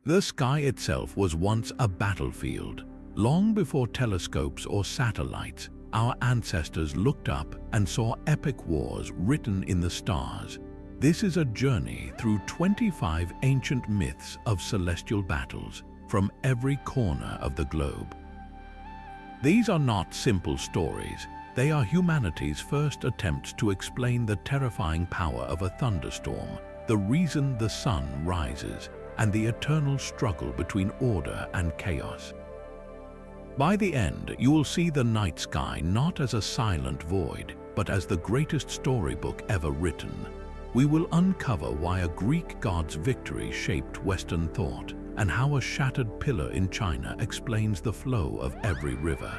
The sky itself was once a battlefield. Long before telescopes or satellites, our ancestors looked up and saw epic wars written in the stars. This is a journey through 25 ancient myths of celestial battles from every corner of the globe. These are not simple stories. They are humanity's first attempts to explain the terrifying power of a thunderstorm, the reason the sun rises, and the eternal struggle between order and chaos. By the end, you will see the night sky not as a silent void, but as the greatest storybook ever written. We will uncover why a Greek god's victory shaped Western thought, and how a shattered pillar in China explains the flow of every river.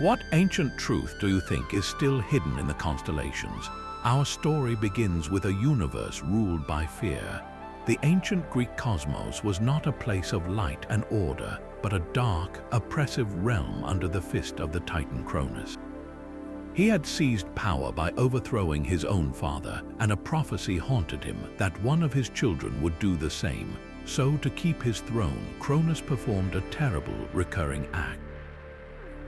What ancient truth do you think is still hidden in the constellations? Our story begins with a universe ruled by fear. The ancient Greek cosmos was not a place of light and order, but a dark, oppressive realm under the fist of the Titan Cronus. He had seized power by overthrowing his own father, and a prophecy haunted him that one of his children would do the same. So, to keep his throne, Cronus performed a terrible recurring act.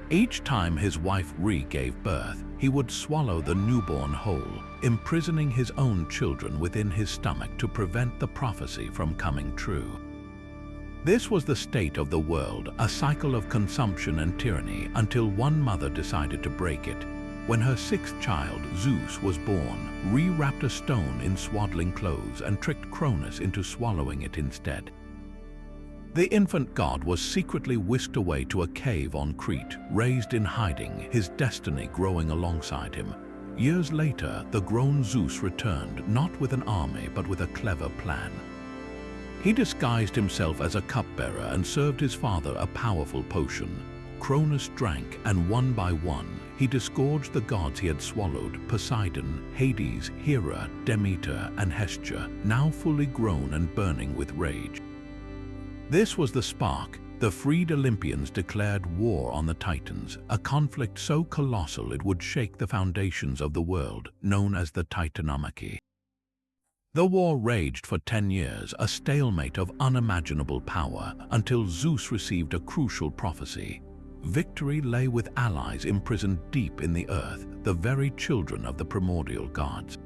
Each time his wife Re gave birth, he would swallow the newborn whole, imprisoning his own children within his stomach to prevent the prophecy from coming true. This was the state of the world, a cycle of consumption and tyranny, until one mother decided to break it. When her sixth child, Zeus, was born, Re wrapped a stone in swaddling clothes and tricked Cronus into swallowing it instead. The infant god was secretly whisked away to a cave on Crete, raised in hiding, his destiny growing alongside him. Years later, the grown Zeus returned, not with an army but with a clever plan. He disguised himself as a cupbearer and served his father a powerful potion. Cronus drank, and one by one, he disgorged the gods he had swallowed: Poseidon, Hades, Hera, Demeter, and Hestia, now fully grown and burning with rage. This was the spark. The freed Olympians declared war on the Titans, a conflict so colossal it would shake the foundations of the world, known as the Titanomachy. The war raged for 10 years, a stalemate of unimaginable power, until Zeus received a crucial prophecy. Victory lay with allies imprisoned deep in the earth, the very children of the primordial gods.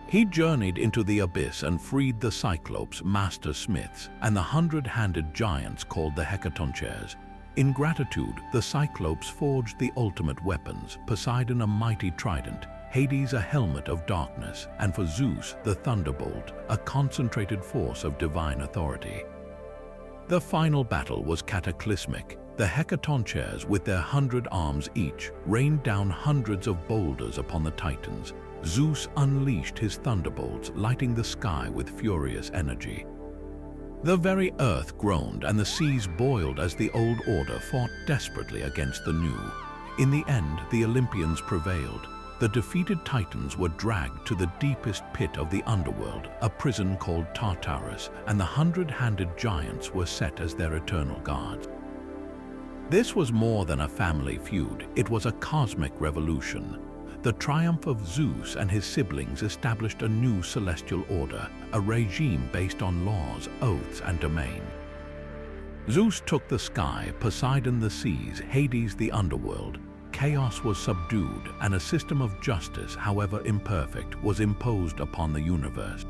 He journeyed into the abyss and freed the Cyclopes, master smiths, and the 100-handed giants called the Hecatoncheires. In gratitude, the Cyclopes forged the ultimate weapons: Poseidon a mighty trident, Hades a helmet of darkness, and for Zeus the thunderbolt, a concentrated force of divine authority. The final battle was cataclysmic. The Hecatoncheires, with their 100 arms each, rained down hundreds of boulders upon the Titans. Zeus unleashed his thunderbolts, lighting the sky with furious energy. The very earth groaned and the seas boiled as the old order fought desperately against the new. In the end, the Olympians prevailed. The defeated Titans were dragged to the deepest pit of the underworld, a prison called Tartarus, and the 100-handed giants were set as their eternal guards. This was more than a family feud, it was a cosmic revolution. The triumph of Zeus and his siblings established a new celestial order, a regime based on laws, oaths, and domain. Zeus took the sky, Poseidon the seas, Hades the underworld. Chaos was subdued, and a system of justice, however imperfect, was imposed upon the universe.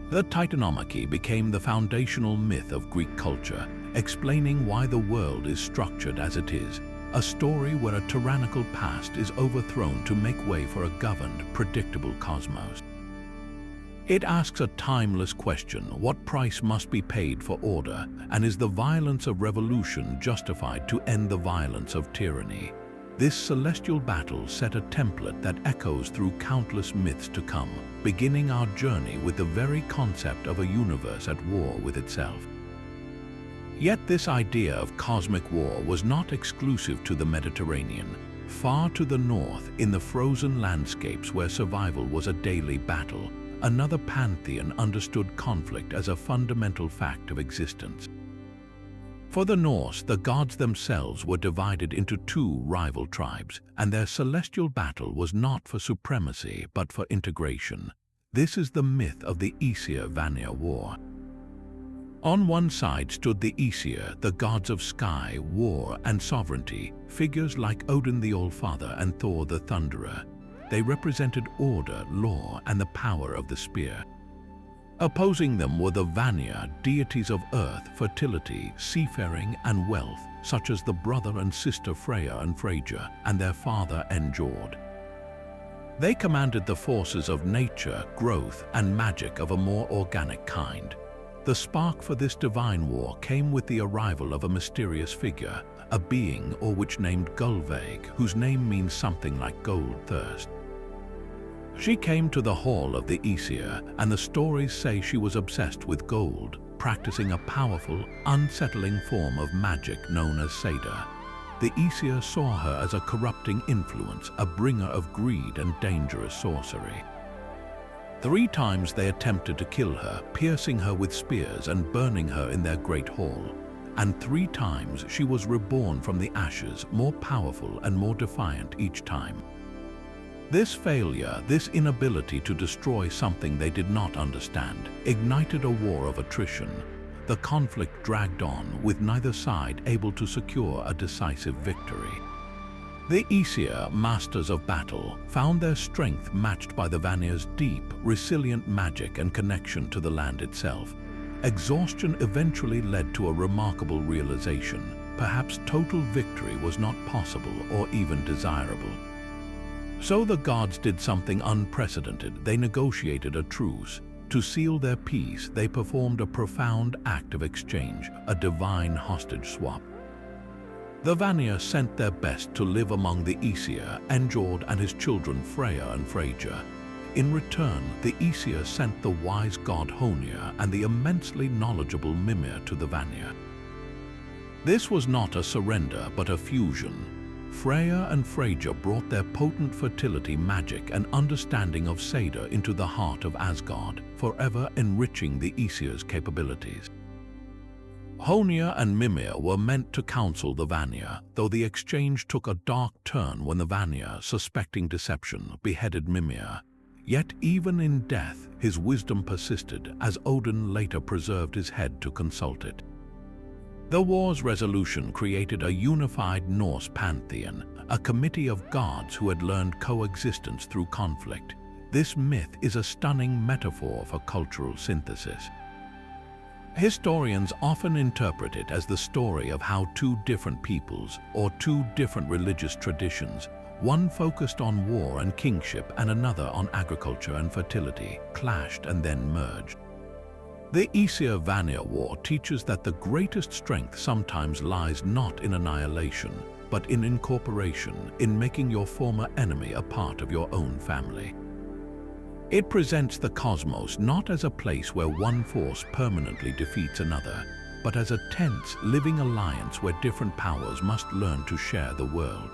The Titanomachy became the foundational myth of Greek culture, explaining why the world is structured as it is. A story where a tyrannical past is overthrown to make way for a governed, predictable cosmos. It asks a timeless question: what price must be paid for order, and is the violence of revolution justified to end the violence of tyranny? This celestial battle set a template that echoes through countless myths to come, beginning our journey with the very concept of a universe at war with itself. Yet this idea of cosmic war was not exclusive to the Mediterranean. Far to the north, in the frozen landscapes where survival was a daily battle, another pantheon understood conflict as a fundamental fact of existence. For the Norse, the gods themselves were divided into two rival tribes, and their celestial battle was not for supremacy but for integration. This is the myth of the Aesir-Vanir War. On one side stood the Aesir, the gods of sky, war, and sovereignty, figures like Odin the All-Father and Thor the Thunderer. They represented order, law, and the power of the spear. Opposing them were the Vanir, deities of earth, fertility, seafaring, and wealth, such as the brother and sister Freya and Freyja, and their father Njord. They commanded the forces of nature, growth, and magic of a more organic kind. The spark for this divine war came with the arrival of a mysterious figure, a being or witch named Gullveig, whose name means something like gold thirst. She came to the hall of the Aesir, and the stories say she was obsessed with gold, practicing a powerful, unsettling form of magic known as Seder. The Aesir saw her as a corrupting influence, a bringer of greed and dangerous sorcery. 3 times they attempted to kill her, piercing her with spears and burning her in their great hall. And 3 times she was reborn from the ashes, more powerful and more defiant each time. This failure, this inability to destroy something they did not understand, ignited a war of attrition. The conflict dragged on, with neither side able to secure a decisive victory. The Aesir, masters of battle, found their strength matched by the Vanir's deep, resilient magic and connection to the land itself. Exhaustion eventually led to a remarkable realization. Perhaps total victory was not possible or even desirable. So the gods did something unprecedented. They negotiated a truce. To seal their peace, they performed a profound act of exchange, a divine hostage swap. The Vanir sent their best to live among the Aesir, Njord and his children Freya and Freyja. In return, the Aesir sent the wise god Honir and the immensely knowledgeable Mimir to the Vanir. This was not a surrender, but a fusion. Freya and Freyja brought their potent fertility magic and understanding of Seder into the heart of Asgard, forever enriching the Aesir's capabilities. Honir and Mimir were meant to counsel the Vanir, though the exchange took a dark turn when the Vanir, suspecting deception, beheaded Mimir. Yet even in death, his wisdom persisted, as Odin later preserved his head to consult it. The war's resolution created a unified Norse pantheon, a committee of gods who had learned coexistence through conflict. This myth is a stunning metaphor for cultural synthesis. Historians often interpret it as the story of how 2 different peoples, or 2 different religious traditions, one focused on war and kingship and another on agriculture and fertility, clashed and then merged. The Aesir-Vanir War teaches that the greatest strength sometimes lies not in annihilation, but in incorporation, in making your former enemy a part of your own family. It presents the cosmos not as a place where one force permanently defeats another, but as a tense, living alliance where different powers must learn to share the world.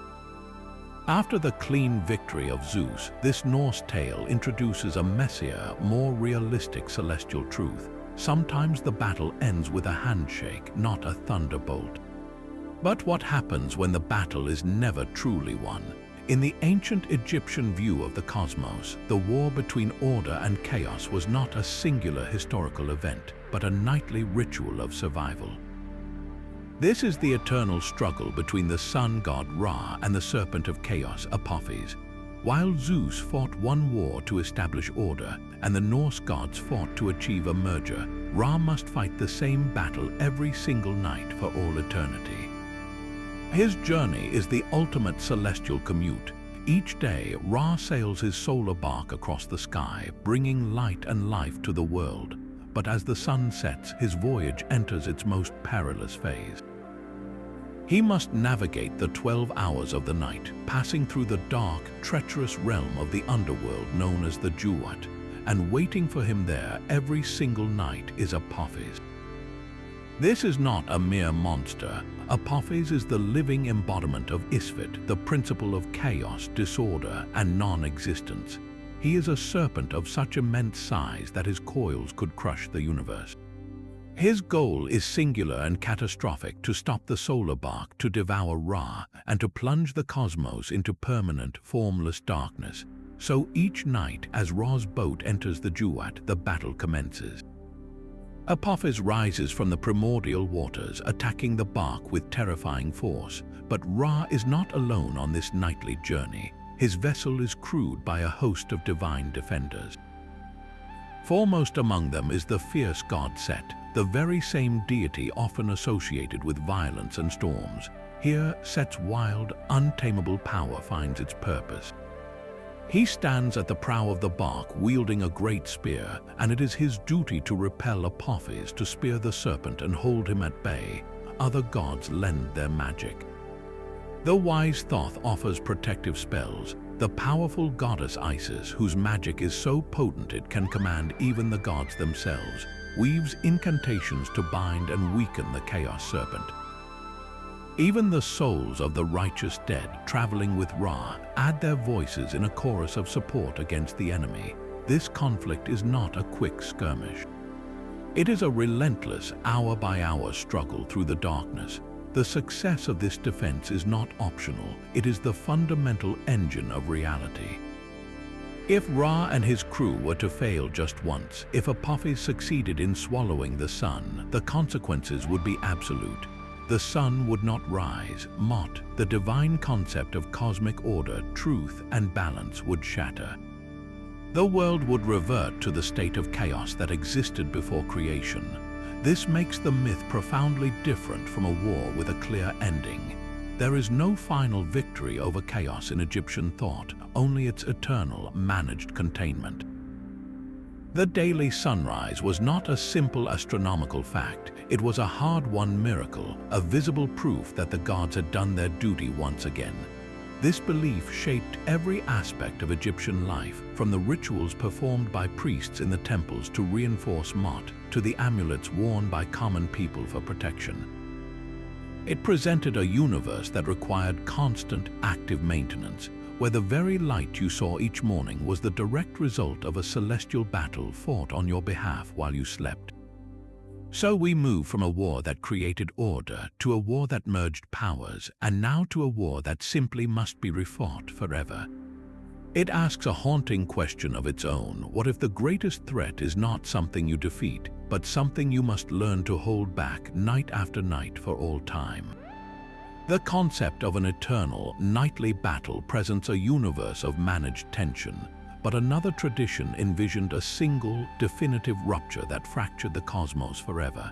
After the clean victory of Zeus, this Norse tale introduces a messier, more realistic celestial truth. Sometimes the battle ends with a handshake, not a thunderbolt. But what happens when the battle is never truly won? In the ancient Egyptian view of the cosmos, the war between order and chaos was not a singular historical event, but a nightly ritual of survival. This is the eternal struggle between the sun god Ra and the serpent of chaos, Apophis. While Zeus fought one war to establish order, and the Norse gods fought to achieve a merger, Ra must fight the same battle every single night for all eternity. His journey is the ultimate celestial commute. Each day, Ra sails his solar bark across the sky, bringing light and life to the world. But as the sun sets, his voyage enters its most perilous phase. He must navigate the 12 hours of the night, passing through the dark, treacherous realm of the underworld known as the Duat, and waiting for him there every single night is Apophis. This is not a mere monster. Apophis is the living embodiment of Isfet, the principle of chaos, disorder, and non-existence. He is a serpent of such immense size that his coils could crush the universe. His goal is singular and catastrophic: to stop the solar bark, to devour Ra, and to plunge the cosmos into permanent, formless darkness. So each night, as Ra's boat enters the Duat, the battle commences. Apophis rises from the primordial waters, attacking the bark with terrifying force. But Ra is not alone on this nightly journey. His vessel is crewed by a host of divine defenders. Foremost among them is the fierce god Set, the very same deity often associated with violence and storms. Here, Set's wild, untamable power finds its purpose. He stands at the prow of the bark wielding a great spear, and it is his duty to repel Apophis, to spear the serpent and hold him at bay. Other gods lend their magic. The wise Thoth offers protective spells. The powerful goddess Isis, whose magic is so potent it can command even the gods themselves, weaves incantations to bind and weaken the chaos serpent. Even the souls of the righteous dead traveling with Ra add their voices in a chorus of support against the enemy. This conflict is not a quick skirmish. It is a relentless, hour-by-hour struggle through the darkness. The success of this defense is not optional. It is the fundamental engine of reality. If Ra and his crew were to fail just once, if Apophis succeeded in swallowing the sun, the consequences would be absolute. The sun would not rise. Mot, the divine concept of cosmic order, truth, and balance, would shatter. The world would revert to the state of chaos that existed before creation. This makes the myth profoundly different from a war with a clear ending. There is no final victory over chaos in Egyptian thought, only its eternal, managed containment. The daily sunrise was not a simple astronomical fact. It was a hard-won miracle, a visible proof that the gods had done their duty once again. This belief shaped every aspect of Egyptian life, from the rituals performed by priests in the temples to reinforce Mot, to the amulets worn by common people for protection. It presented a universe that required constant, active maintenance, where the very light you saw each morning was the direct result of a celestial battle fought on your behalf while you slept. So we move from a war that created order to a war that merged powers, and now to a war that simply must be refought forever. It asks a haunting question of its own. What if the greatest threat is not something you defeat, but something you must learn to hold back night after night for all time? The concept of an eternal, nightly battle presents a universe of managed tension, but another tradition envisioned a single, definitive rupture that fractured the cosmos forever.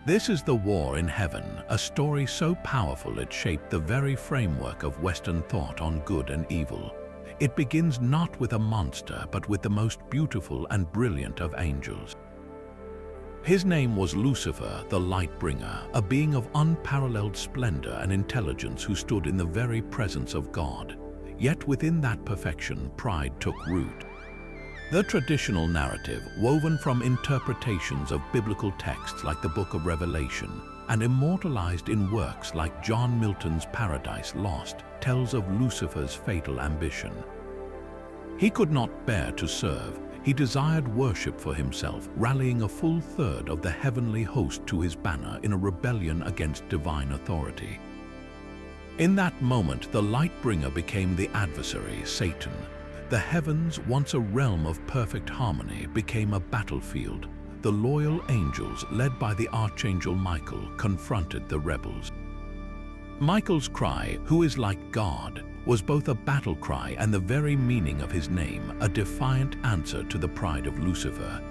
This is the war in heaven, a story so powerful it shaped the very framework of Western thought on good and evil. It begins not with a monster, but with the most beautiful and brilliant of angels. His name was Lucifer, the Light-Bringer, a being of unparalleled splendor and intelligence who stood in the very presence of God. Yet within that perfection, pride took root. The traditional narrative, woven from interpretations of biblical texts like the Book of Revelation, and immortalized in works like John Milton's Paradise Lost, tells of Lucifer's fatal ambition. He could not bear to serve. He desired worship for himself, rallying a full third of the heavenly host to his banner in a rebellion against divine authority. In that moment, the Light-Bringer became the adversary, Satan. The heavens, once a realm of perfect harmony, became a battlefield. The loyal angels, led by the archangel Michael, confronted the rebels. Michael's cry, "Who is like God?" was both a battle cry and the very meaning of his name, a defiant answer to the pride of Lucifer.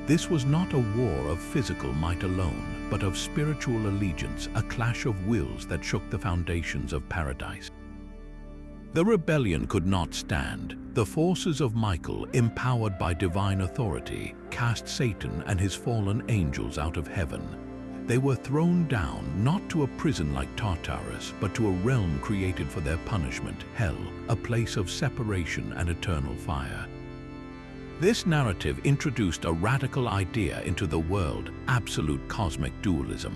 This was not a war of physical might alone, but of spiritual allegiance, a clash of wills that shook the foundations of paradise. The rebellion could not stand. The forces of Michael, empowered by divine authority, cast Satan and his fallen angels out of heaven. They were thrown down, not to a prison like Tartarus, but to a realm created for their punishment, hell, a place of separation and eternal fire. This narrative introduced a radical idea into the world: absolute cosmic dualism.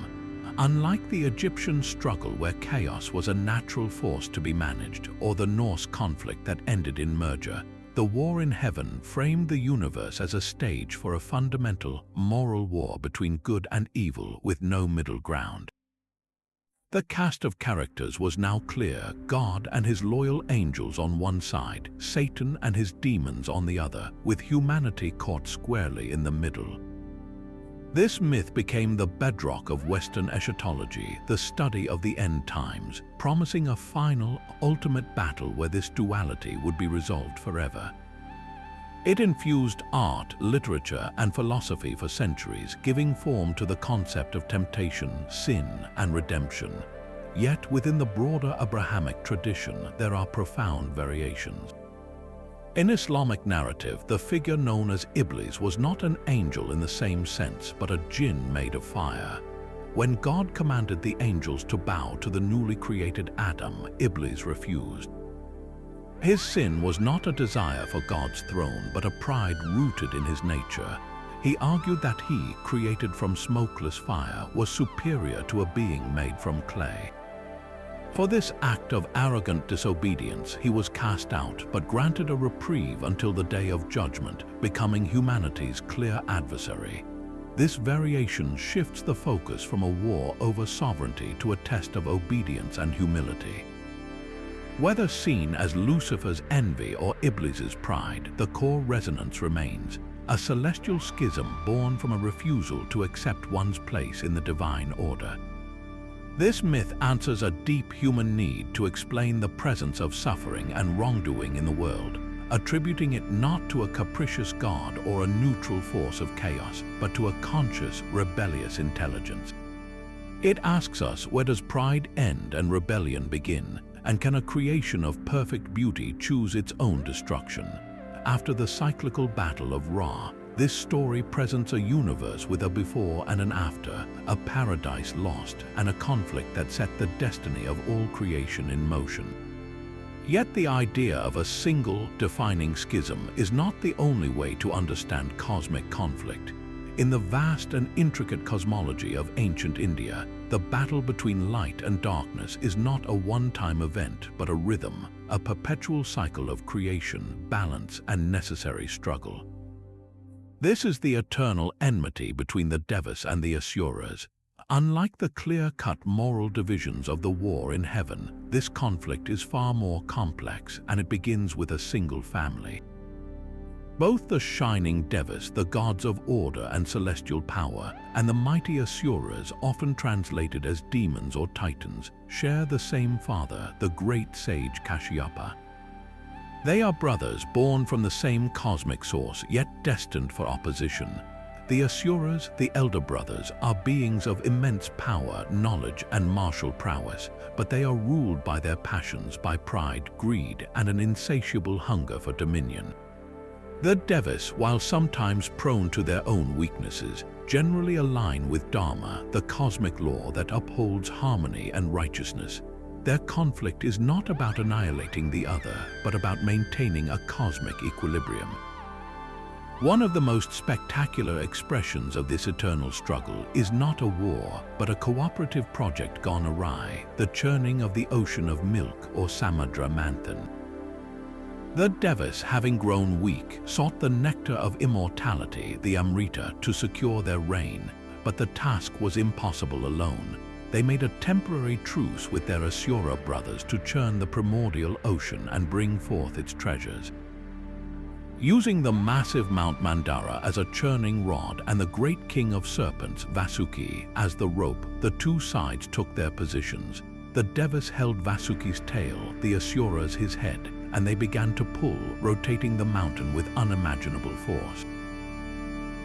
Unlike the Egyptian struggle where chaos was a natural force to be managed, or the Norse conflict that ended in merger, the war in heaven framed the universe as a stage for a fundamental, moral war between good and evil with no middle ground. The cast of characters was now clear: God and his loyal angels on one side, Satan and his demons on the other, with humanity caught squarely in the middle. This myth became the bedrock of Western eschatology, the study of the end times, promising a final, ultimate battle where this duality would be resolved forever. It infused art, literature, and philosophy for centuries, giving form to the concept of temptation, sin, and redemption. Yet, within the broader Abrahamic tradition, there are profound variations. In Islamic narrative, the figure known as Iblis was not an angel in the same sense, but a jinn made of fire. When God commanded the angels to bow to the newly created Adam, Iblis refused. His sin was not a desire for God's throne, but a pride rooted in his nature. He argued that he, created from smokeless fire, was superior to a being made from clay. For this act of arrogant disobedience, he was cast out, but granted a reprieve until the day of judgment, becoming humanity's clear adversary. This variation shifts the focus from a war over sovereignty to a test of obedience and humility. Whether seen as Lucifer's envy or Iblis's pride, the core resonance remains, a celestial schism born from a refusal to accept one's place in the divine order. This myth answers a deep human need to explain the presence of suffering and wrongdoing in the world, attributing it not to a capricious god or a neutral force of chaos, but to a conscious, rebellious intelligence. It asks us, where does pride end and rebellion begin? And can a creation of perfect beauty choose its own destruction? After the cyclical battle of Ra, this story presents a universe with a before and an after, a paradise lost, and a conflict that set the destiny of all creation in motion. Yet the idea of a single, defining schism is not the only way to understand cosmic conflict. In the vast and intricate cosmology of ancient India, the battle between light and darkness is not a one-time event, but a rhythm, a perpetual cycle of creation, balance, and necessary struggle. This is the eternal enmity between the Devas and the Asuras. Unlike the clear-cut moral divisions of the war in heaven, this conflict is far more complex, and it begins with a single family. Both the shining Devas, the gods of order and celestial power, and the mighty Asuras, often translated as demons or titans, share the same father, the great sage Kashyapa. They are brothers born from the same cosmic source, yet destined for opposition. The Asuras, the elder brothers, are beings of immense power, knowledge, and martial prowess, but they are ruled by their passions, by pride, greed, and an insatiable hunger for dominion. The Devas, while sometimes prone to their own weaknesses, generally align with Dharma, the cosmic law that upholds harmony and righteousness. Their conflict is not about annihilating the other, but about maintaining a cosmic equilibrium. One of the most spectacular expressions of this eternal struggle is not a war, but a cooperative project gone awry, the churning of the ocean of milk, or Samudra Manthan. The Devas, having grown weak, sought the nectar of immortality, the Amrita, to secure their reign, but the task was impossible alone. They made a temporary truce with their Asura brothers to churn the primordial ocean and bring forth its treasures. Using the massive Mount Mandara as a churning rod and the great king of serpents, Vasuki, as the rope, the two sides took their positions. The Devas held Vasuki's tail, the Asuras his head, and they began to pull, rotating the mountain with unimaginable force.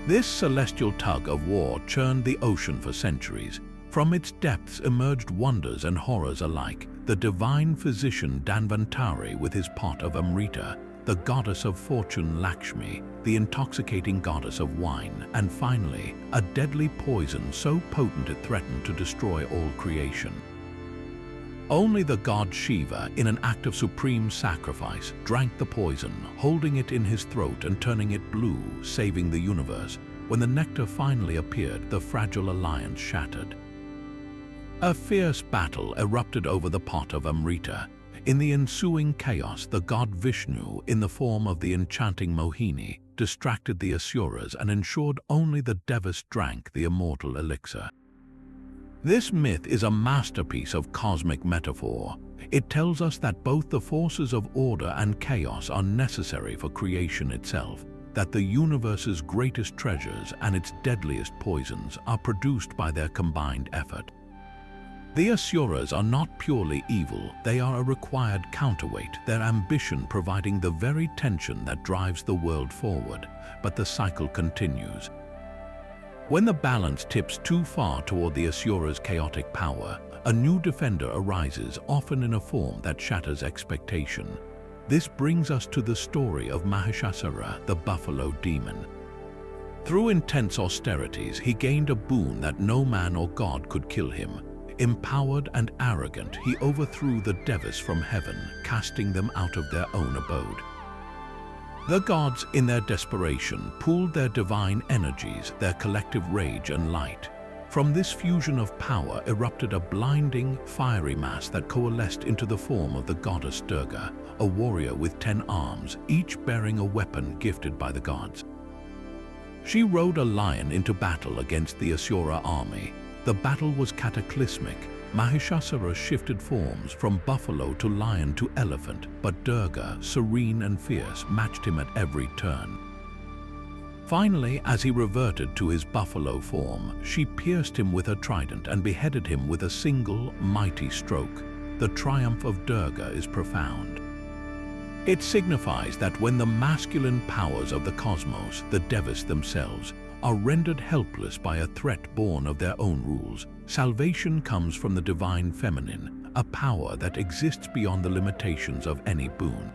This celestial tug of war churned the ocean for centuries. From its depths emerged wonders and horrors alike, the divine physician Dhanvantari with his pot of Amrita, the goddess of fortune Lakshmi, the intoxicating goddess of wine, and finally, a deadly poison so potent it threatened to destroy all creation. Only the god Shiva, in an act of supreme sacrifice, drank the poison, holding it in his throat and turning it blue, saving the universe. When the nectar finally appeared, the fragile alliance shattered. A fierce battle erupted over the pot of Amrita. In the ensuing chaos, the god Vishnu, in the form of the enchanting Mohini, distracted the Asuras and ensured only the Devas drank the immortal elixir. This myth is a masterpiece of cosmic metaphor. It tells us that both the forces of order and chaos are necessary for creation itself. that the universe's greatest treasures and its deadliest poisons are produced by their combined effort. The Asuras are not purely evil, they are a required counterweight, their ambition providing the very tension that drives the world forward, but the cycle continues. When the balance tips too far toward the Asura's chaotic power, a new defender arises, often in a form that shatters expectation. This brings us to the story of Mahishasura, the buffalo demon. Through intense austerities, he gained a boon that no man or god could kill him. Empowered and arrogant, he overthrew the Devas from heaven, casting them out of their own abode. The gods, in their desperation, pooled their divine energies, their collective rage and light. From this fusion of power erupted a blinding, fiery mass that coalesced into the form of the goddess Durga, a warrior with 10 arms, each bearing a weapon gifted by the gods. She rode a lion into battle against the Asura army. The battle was cataclysmic. Mahishasura shifted forms from buffalo to lion to elephant, but Durga, serene and fierce, matched him at every turn. Finally, as he reverted to his buffalo form, she pierced him with her trident and beheaded him with a single, mighty stroke. The triumph of Durga is profound. It signifies that when the masculine powers of the cosmos, the Devas themselves, are rendered helpless by a threat born of their own rules, salvation comes from the divine feminine, a power that exists beyond the limitations of any boon.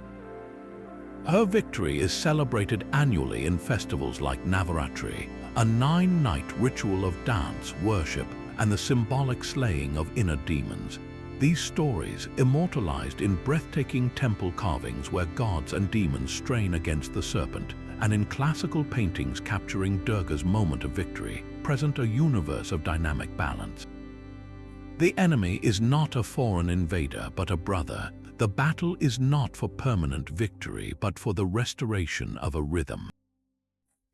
Her victory is celebrated annually in festivals like Navaratri, a 9-night ritual of dance, worship, and the symbolic slaying of inner demons. These stories, immortalized in breathtaking temple carvings where gods and demons strain against the serpent, and in classical paintings capturing Durga's moment of victory, present a universe of dynamic balance. The enemy is not a foreign invader, but a brother. The battle is not for permanent victory, but for the restoration of a rhythm.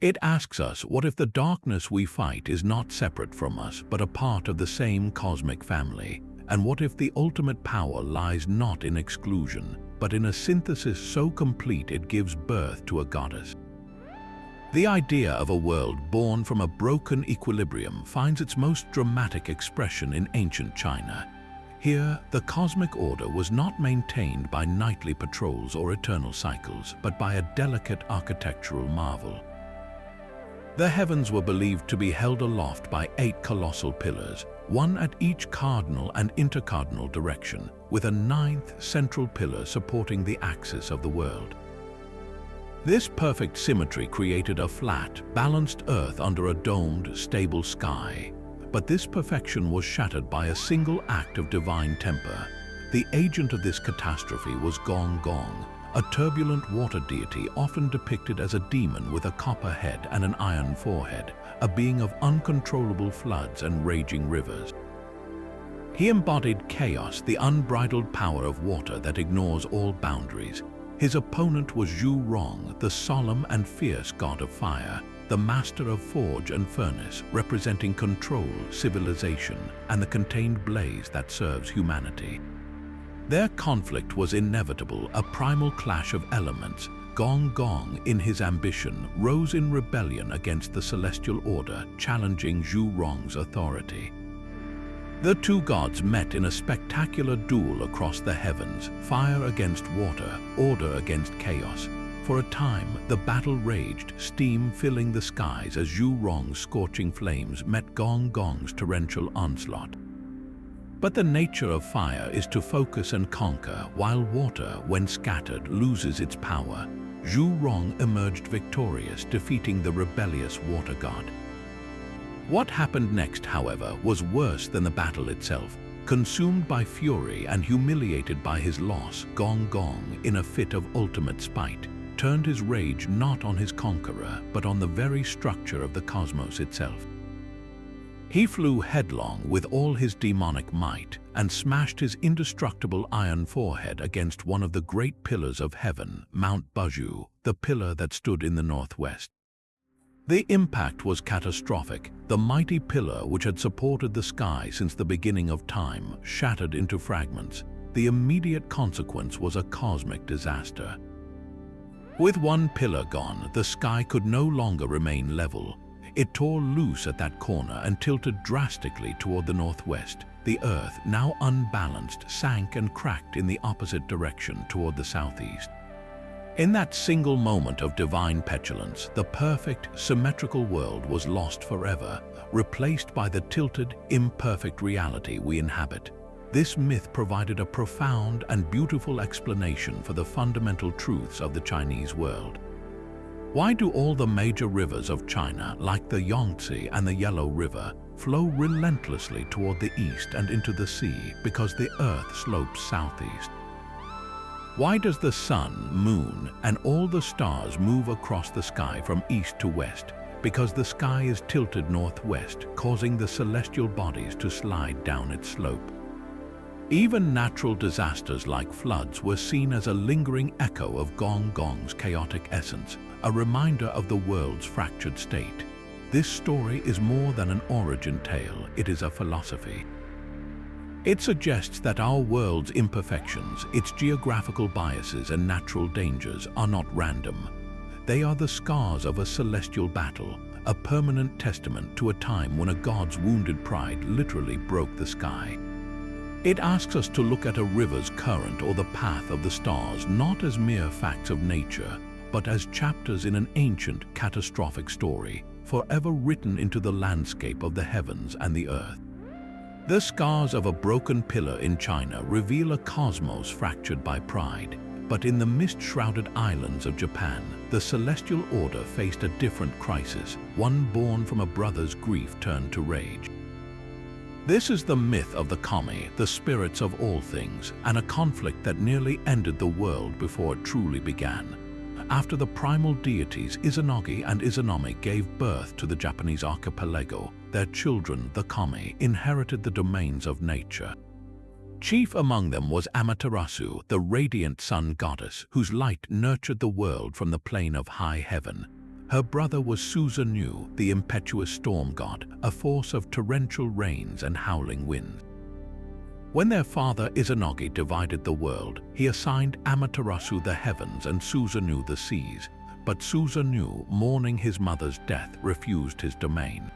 It asks us, what if the darkness we fight is not separate from us, but a part of the same cosmic family? And what if the ultimate power lies not in exclusion, but in a synthesis so complete it gives birth to a goddess? The idea of a world born from a broken equilibrium finds its most dramatic expression in ancient China. Here, the cosmic order was not maintained by nightly patrols or eternal cycles, but by a delicate architectural marvel. The heavens were believed to be held aloft by 8 colossal pillars, one at each cardinal and intercardinal direction, with a 9th central pillar supporting the axis of the world. This perfect symmetry created a flat, balanced earth under a domed, stable sky. But this perfection was shattered by a single act of divine temper. The agent of this catastrophe was Gong Gong, a turbulent water deity often depicted as a demon with a copper head and an iron forehead, a being of uncontrollable floods and raging rivers. He embodied chaos, the unbridled power of water that ignores all boundaries. His opponent was Zhu Rong, the solemn and fierce god of fire, the master of forge and furnace, representing control, civilization, and the contained blaze that serves humanity. Their conflict was inevitable, a primal clash of elements. Gong Gong, in his ambition, rose in rebellion against the celestial order, challenging Zhu Rong's authority. The two gods met in a spectacular duel across the heavens, fire against water, order against chaos. For a time, the battle raged, steam filling the skies as Zhu Rong's scorching flames met Gong Gong's torrential onslaught. But the nature of fire is to focus and conquer, while water, when scattered, loses its power. Zhu Rong emerged victorious, defeating the rebellious water god. What happened next, however, was worse than the battle itself. Consumed by fury and humiliated by his loss, Gong Gong, in a fit of ultimate spite, turned his rage not on his conqueror, but on the very structure of the cosmos itself. He flew headlong with all his demonic might and smashed his indestructible iron forehead against one of the great pillars of heaven, Mount Baju, the pillar that stood in the northwest. The impact was catastrophic. The mighty pillar, which had supported the sky since the beginning of time, shattered into fragments. The immediate consequence was a cosmic disaster. With one pillar gone, the sky could no longer remain level. It tore loose at that corner and tilted drastically toward the northwest. The earth, now unbalanced, sank and cracked in the opposite direction toward the southeast. In that single moment of divine petulance, the perfect, symmetrical world was lost forever, replaced by the tilted, imperfect reality we inhabit. This myth provided a profound and beautiful explanation for the fundamental truths of the Chinese world. Why do all the major rivers of China, like the Yangtze and the Yellow River, flow relentlessly toward the east and into the sea? Because the earth slopes southeast. Why does the sun, moon, and all the stars move across the sky from east to west? Because the sky is tilted northwest, causing the celestial bodies to slide down its slope. Even natural disasters like floods were seen as a lingering echo of Gong Gong's chaotic essence, a reminder of the world's fractured state. This story is more than an origin tale, it is a philosophy. It suggests that our world's imperfections, its geographical biases and natural dangers are not random. They are the scars of a celestial battle, a permanent testament to a time when a god's wounded pride literally broke the sky. It asks us to look at a river's current or the path of the stars not as mere facts of nature, but as chapters in an ancient, catastrophic story, forever written into the landscape of the heavens and the earth. The scars of a broken pillar in China reveal a cosmos fractured by pride, but in the mist-shrouded islands of Japan, the celestial order faced a different crisis, one born from a brother's grief turned to rage. This is the myth of the kami, the spirits of all things, and a conflict that nearly ended the world before it truly began. After the primal deities Izanagi and Izanami gave birth to the Japanese archipelago, their children, the kami, inherited the domains of nature. Chief among them was Amaterasu, the radiant sun goddess, whose light nurtured the world from the plane of high heaven. Her brother was Susanoo, the impetuous storm god, a force of torrential rains and howling winds. When their father Izanagi divided the world, he assigned Amaterasu the heavens and Susanoo the seas, but Susanoo, mourning his mother's death, refused his domain.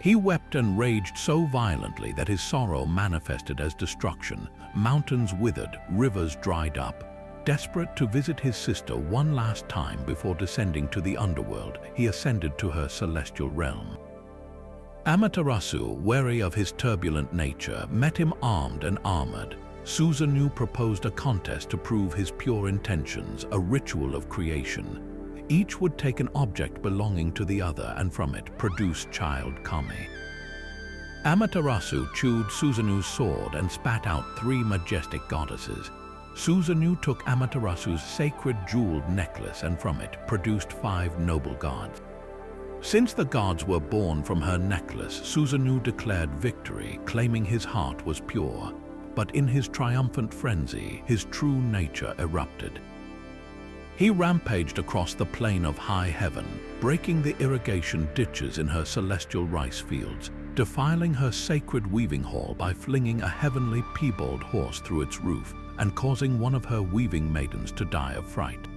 He wept and raged so violently that his sorrow manifested as destruction. Mountains withered, rivers dried up. Desperate to visit his sister one last time before descending to the underworld, he ascended to her celestial realm. Amaterasu, wary of his turbulent nature, met him armed and armored. Susanoo proposed a contest to prove his pure intentions, a ritual of creation. Each would take an object belonging to the other and from it produce child kami. Amaterasu chewed Susanoo's sword and spat out 3 majestic goddesses. Susanoo took Amaterasu's sacred jeweled necklace and from it produced 5 noble gods. Since the gods were born from her necklace, Susanoo declared victory, claiming his heart was pure. But in his triumphant frenzy, his true nature erupted. He rampaged across the plain of high heaven, breaking the irrigation ditches in her celestial rice fields, defiling her sacred weaving hall by flinging a heavenly piebald horse through its roof, and causing one of her weaving maidens to die of fright.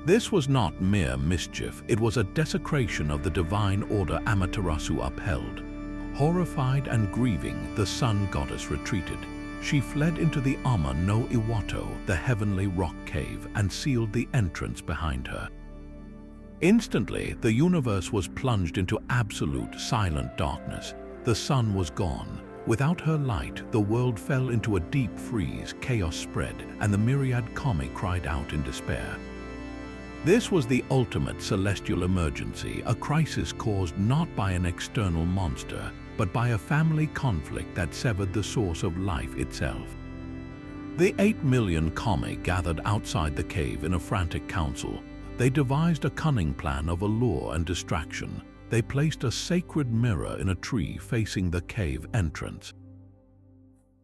This was not mere mischief, it was a desecration of the divine order Amaterasu upheld. Horrified and grieving, the sun goddess retreated. She fled into the Ama no Iwato, the heavenly rock cave, and sealed the entrance behind her. Instantly, the universe was plunged into absolute, silent darkness. The sun was gone. Without her light, the world fell into a deep freeze, chaos spread, and the myriad kami cried out in despair. This was the ultimate celestial emergency, a crisis caused not by an external monster, but by a family conflict that severed the source of life itself. The 8 million kami gathered outside the cave in a frantic council. They devised a cunning plan of allure and distraction. They placed a sacred mirror in a tree facing the cave entrance.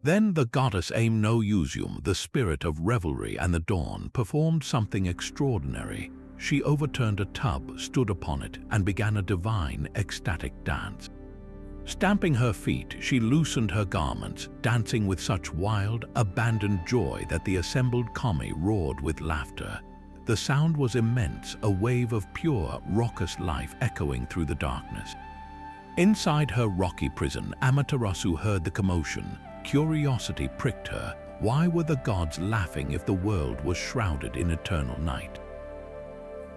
Then the goddess Aim no Usium, the spirit of revelry and the dawn, performed something extraordinary. She overturned a tub, stood upon it, and began a divine, ecstatic dance. Stamping her feet, she loosened her garments, dancing with such wild, abandoned joy that the assembled kami roared with laughter. The sound was immense, a wave of pure, raucous life echoing through the darkness. Inside her rocky prison, Amaterasu heard the commotion. Curiosity pricked her. Why were the gods laughing if the world was shrouded in eternal night?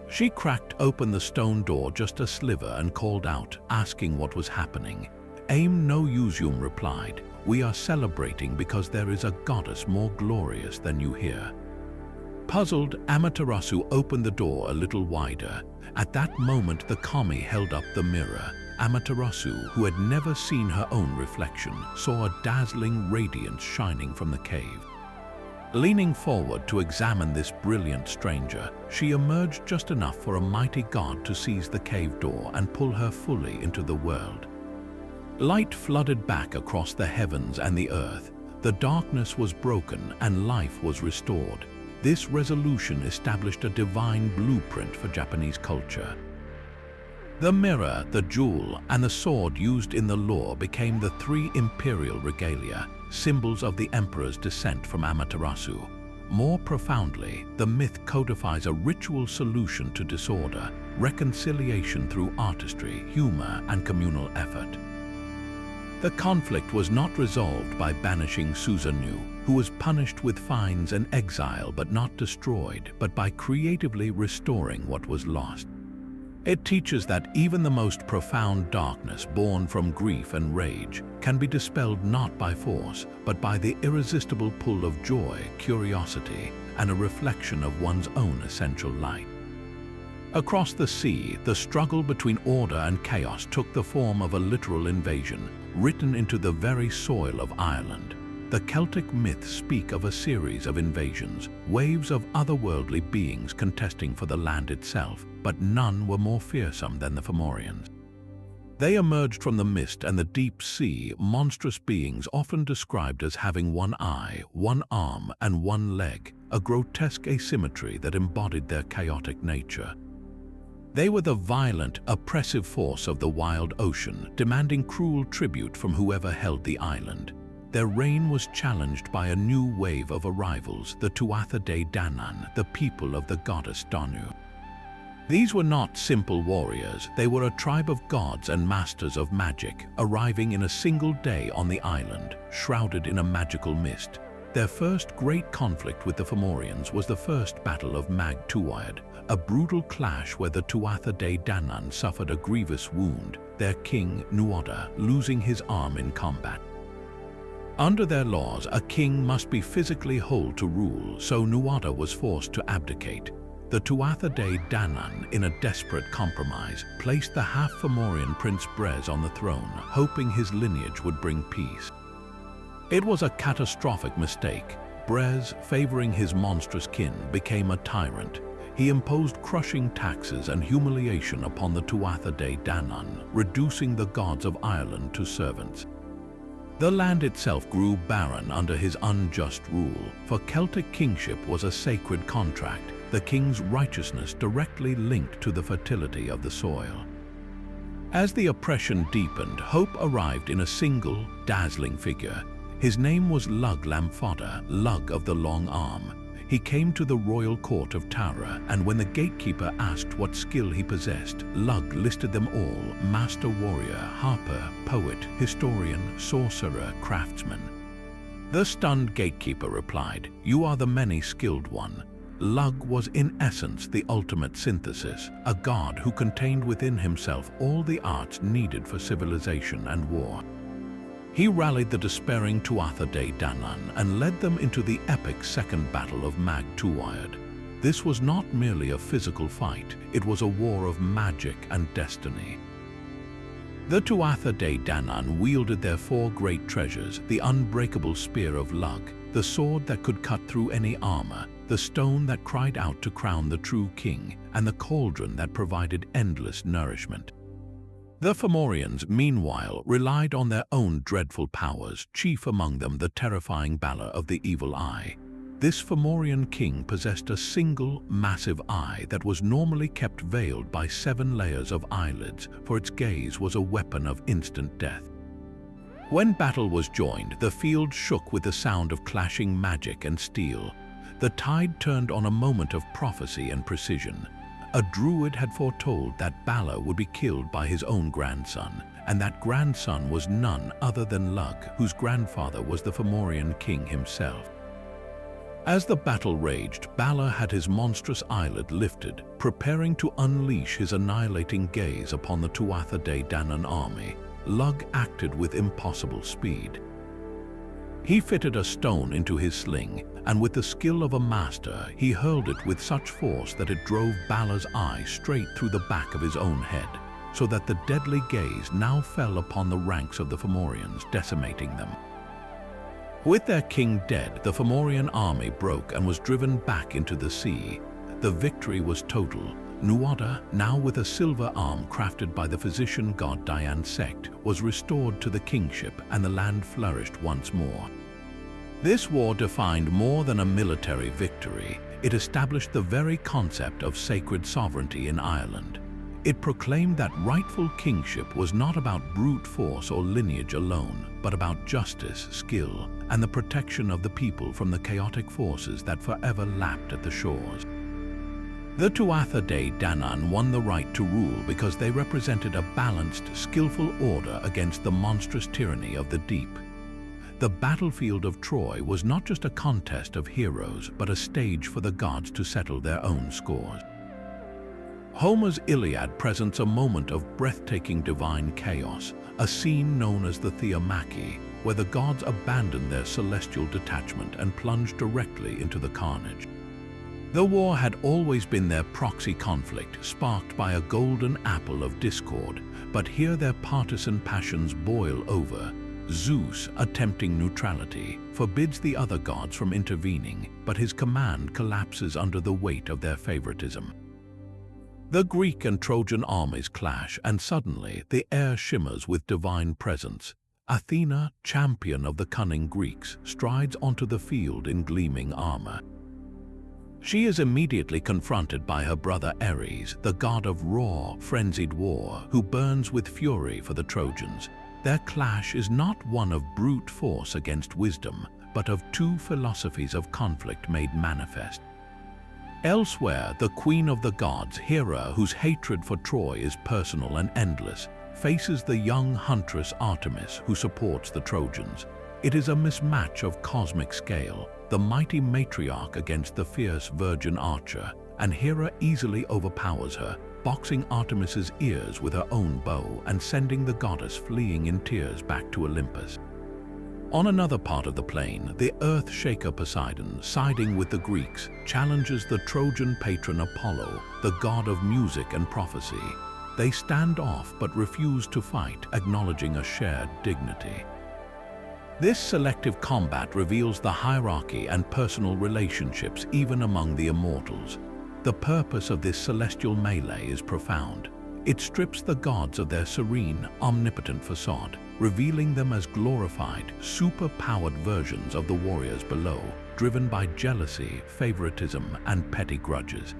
She cracked open the stone door just a sliver and called out, asking what was happening. Aim no Usium replied, "We are celebrating because there is a goddess more glorious than you hear." Puzzled, Amaterasu opened the door a little wider. At that moment, the kami held up the mirror. Amaterasu, who had never seen her own reflection, saw a dazzling radiance shining from the cave. Leaning forward to examine this brilliant stranger, she emerged just enough for a mighty god to seize the cave door and pull her fully into the world. Light flooded back across the heavens and the earth. The darkness was broken and life was restored. This resolution established a divine blueprint for Japanese culture. The mirror, the jewel, and the sword used in the lore became the three imperial regalia, symbols of the emperor's descent from Amaterasu. More profoundly, the myth codifies a ritual solution to disorder, reconciliation through artistry, humor, and communal effort. The conflict was not resolved by banishing Susanoo, who was punished with fines and exile but not destroyed, but by creatively restoring what was lost. It teaches that even the most profound darkness born from grief and rage can be dispelled not by force, but by the irresistible pull of joy, curiosity, and a reflection of one's own essential light. Across the sea, the struggle between order and chaos took the form of a literal invasion, written into the very soil of Ireland. The Celtic myths speak of a series of invasions, waves of otherworldly beings contesting for the land itself, but none were more fearsome than the Fomorians. They emerged from the mist and the deep sea, monstrous beings often described as having one eye, one arm, and one leg, a grotesque asymmetry that embodied their chaotic nature. They were the violent, oppressive force of the wild ocean, demanding cruel tribute from whoever held the island. Their reign was challenged by a new wave of arrivals, the Tuatha De Danann, the people of the goddess Danu. These were not simple warriors, they were a tribe of gods and masters of magic, arriving in a single day on the island, shrouded in a magical mist. Their first great conflict with the Fomorians was the First Battle of Mag Tuaid, a brutal clash where the Tuatha De Danann suffered a grievous wound, their king, Nuada, losing his arm in combat. Under their laws, a king must be physically whole to rule, so Nuada was forced to abdicate. The Tuatha De Danann, in a desperate compromise, placed the half-Fomorian Prince Brez on the throne, hoping his lineage would bring peace. It was a catastrophic mistake. Brez, favoring his monstrous kin, became a tyrant. He imposed crushing taxes and humiliation upon the Tuatha De Danann, reducing the gods of Ireland to servants. The land itself grew barren under his unjust rule, for Celtic kingship was a sacred contract, the king's righteousness directly linked to the fertility of the soil. As the oppression deepened, hope arrived in a single, dazzling figure. His name was Lug Lamfodda, Lug of the Long Arm. He came to the royal court of Tara, and when the gatekeeper asked what skill he possessed, Lug listed them all: master warrior, harper, poet, historian, sorcerer, craftsman. The stunned gatekeeper replied, "You are the many-skilled one." Lug was in essence the ultimate synthesis, a god who contained within himself all the arts needed for civilization and war. He rallied the despairing Tuatha De Danann and led them into the epic Second Battle of Mag Tuaid. This was not merely a physical fight, it was a war of magic and destiny. The Tuatha De Danann wielded their four great treasures: the unbreakable spear of Lug, the sword that could cut through any armor, the stone that cried out to crown the true king, and the cauldron that provided endless nourishment. The Fomorians, meanwhile, relied on their own dreadful powers, chief among them the terrifying Balor of the Evil Eye. This Fomorian king possessed a single, massive eye that was normally kept veiled by 7 layers of eyelids, for its gaze was a weapon of instant death. When battle was joined, the field shook with the sound of clashing magic and steel. The tide turned on a moment of prophecy and precision. A druid had foretold that Balor would be killed by his own grandson, and that grandson was none other than Lug, whose grandfather was the Fomorian king himself. As the battle raged, Balor had his monstrous eyelid lifted, preparing to unleash his annihilating gaze upon the Tuatha De Danann army. Lug acted with impossible speed. He fitted a stone into his sling, and with the skill of a master, he hurled it with such force that it drove Balor's eye straight through the back of his own head, so that the deadly gaze now fell upon the ranks of the Fomorians, decimating them. With their king dead, the Fomorian army broke and was driven back into the sea. The victory was total. Nuada, now with a silver arm crafted by the physician god Dian Sect, was restored to the kingship, and the land flourished once more. This war defined more than a military victory. It established the very concept of sacred sovereignty in Ireland. It proclaimed that rightful kingship was not about brute force or lineage alone, but about justice, skill, and the protection of the people from the chaotic forces that forever lapped at the shores. The Tuatha De Danann won the right to rule because they represented a balanced, skillful order against the monstrous tyranny of the deep. The battlefield of Troy was not just a contest of heroes, but a stage for the gods to settle their own scores. Homer's Iliad presents a moment of breathtaking divine chaos, a scene known as the Titanomachy, where the gods abandoned their celestial detachment and plunged directly into the carnage. The war had always been their proxy conflict, sparked by a golden apple of discord, but here their partisan passions boil over. Zeus, attempting neutrality, forbids the other gods from intervening, but his command collapses under the weight of their favoritism. The Greek and Trojan armies clash, and suddenly the air shimmers with divine presence. Athena, champion of the cunning Greeks, strides onto the field in gleaming armor. She is immediately confronted by her brother Ares, the god of raw, frenzied war, who burns with fury for the Trojans. Their clash is not one of brute force against wisdom, but of two philosophies of conflict made manifest. Elsewhere, the queen of the gods, Hera, whose hatred for Troy is personal and endless, faces the young huntress Artemis, who supports the Trojans. It is a mismatch of cosmic scale, the mighty matriarch against the fierce virgin archer, and Hera easily overpowers her, boxing Artemis's ears with her own bow and sending the goddess fleeing in tears back to Olympus. On another part of the plain, the earth shaker Poseidon, siding with the Greeks, challenges the Trojan patron Apollo, the god of music and prophecy. They stand off but refuse to fight, acknowledging a shared dignity. This selective combat reveals the hierarchy and personal relationships even among the immortals. The purpose of this celestial melee is profound. It strips the gods of their serene, omnipotent facade, revealing them as glorified, super-powered versions of the warriors below, driven by jealousy, favoritism, and petty grudges.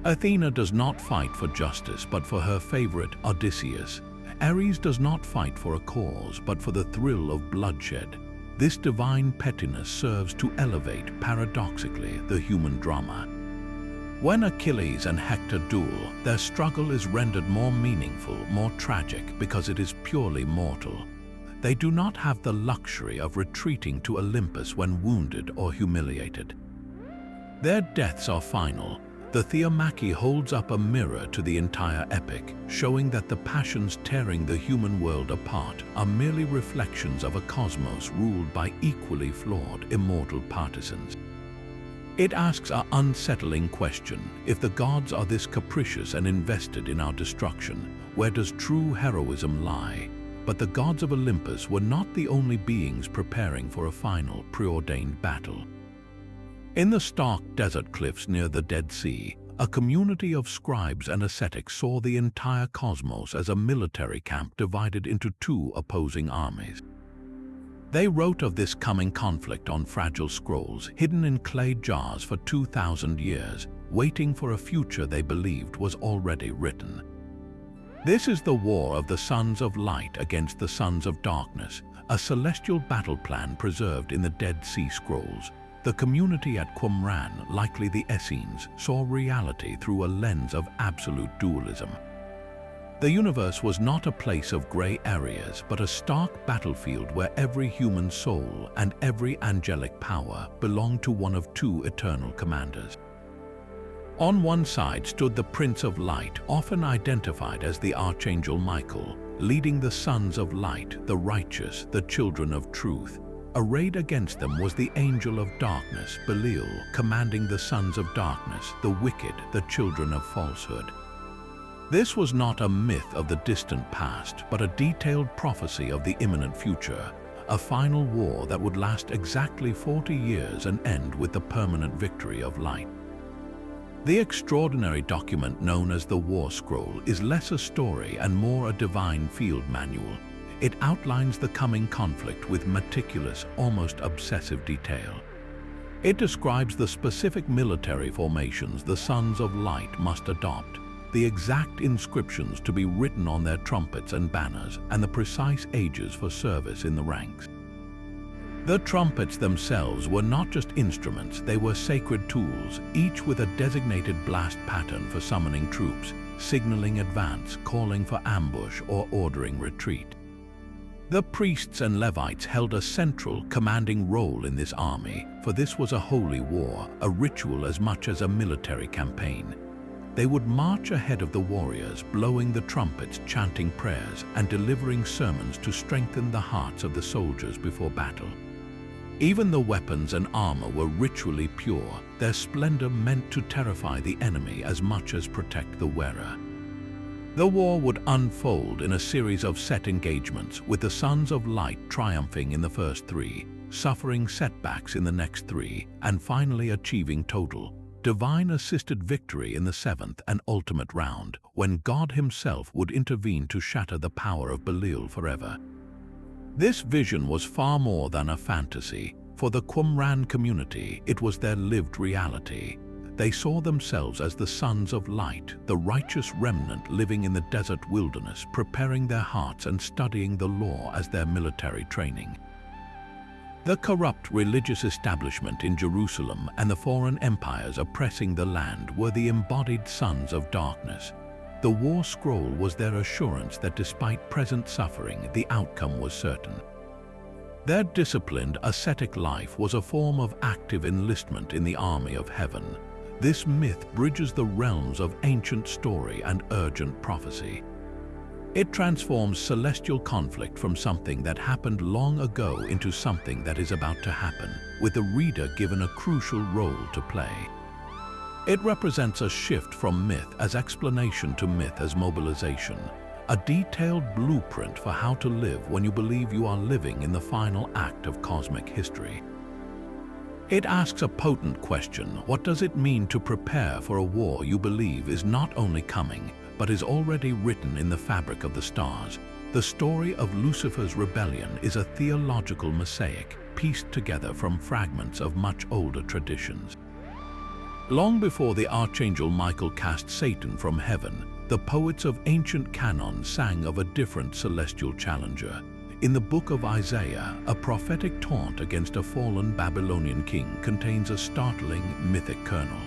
Athena does not fight for justice, but for her favorite, Odysseus. Ares does not fight for a cause, but for the thrill of bloodshed. This divine pettiness serves to elevate, paradoxically, the human drama. When Achilles and Hector duel, their struggle is rendered more meaningful, more tragic, because it is purely mortal. They do not have the luxury of retreating to Olympus when wounded or humiliated. Their deaths are final. The Titanomachy holds up a mirror to the entire epic, showing that the passions tearing the human world apart are merely reflections of a cosmos ruled by equally flawed, immortal partisans. It asks an unsettling question: if the gods are this capricious and invested in our destruction, where does true heroism lie? But the gods of Olympus were not the only beings preparing for a final, preordained battle. In the stark desert cliffs near the Dead Sea, a community of scribes and ascetics saw the entire cosmos as a military camp divided into two opposing armies. They wrote of this coming conflict on fragile scrolls hidden in clay jars for 2,000 years, waiting for a future they believed was already written. This is the war of the sons of light against the sons of darkness, a celestial battle plan preserved in the Dead Sea Scrolls. the community at Qumran, likely the Essenes, saw reality through a lens of absolute dualism. The universe was not a place of grey areas, but a stark battlefield where every human soul and every angelic power belonged to one of two eternal commanders. On one side stood the Prince of Light, often identified as the Archangel Michael, leading the sons of light, the righteous, the children of truth. Arrayed against them was the Angel of Darkness, Belial, commanding the sons of darkness, the wicked, the children of falsehood. This was not a myth of the distant past, but a detailed prophecy of the imminent future, a final war that would last exactly 40 years and end with the permanent victory of light. The extraordinary document known as the War Scroll is less a story and more a divine field manual. It outlines the coming conflict with meticulous, almost obsessive detail. It describes the specific military formations the Sons of Light must adopt, the exact inscriptions to be written on their trumpets and banners, and the precise ages for service in the ranks. The trumpets themselves were not just instruments, they were sacred tools, each with a designated blast pattern for summoning troops, signaling advance, calling for ambush, or ordering retreat. The priests and Levites held a central, commanding role in this army, for this was a holy war, a ritual as much as a military campaign. They would march ahead of the warriors, blowing the trumpets, chanting prayers, and delivering sermons to strengthen the hearts of the soldiers before battle. Even the weapons and armor were ritually pure, their splendor meant to terrify the enemy as much as protect the wearer. The war would unfold in a series of set engagements, with the Sons of Light triumphing in the first 3, suffering setbacks in the next 3, and finally achieving total, divine-assisted victory in the 7th and ultimate round, when God himself would intervene to shatter the power of Belial forever. This vision was far more than a fantasy. For the Qumran community, it was their lived reality. They saw themselves as the Sons of Light, the righteous remnant living in the desert wilderness, preparing their hearts and studying the law as their military training. The corrupt religious establishment in Jerusalem and the foreign empires oppressing the land were the embodied sons of darkness. The War Scroll was their assurance that despite present suffering, the outcome was certain. Their disciplined, ascetic life was a form of active enlistment in the army of heaven. This myth bridges the realms of ancient story and urgent prophecy. It transforms celestial conflict from something that happened long ago into something that is about to happen, with the reader given a crucial role to play. It represents a shift from myth as explanation to myth as mobilization, a detailed blueprint for how to live when you believe you are living in the final act of cosmic history. It asks a potent question: what does it mean to prepare for a war you believe is not only coming, but is already written in the fabric of the stars? The story of Lucifer's rebellion is a theological mosaic pieced together from fragments of much older traditions. Long before the Archangel Michael cast Satan from heaven, the poets of ancient canon sang of a different celestial challenger. In the book of Isaiah, a prophetic taunt against a fallen Babylonian king contains a startling mythic kernel.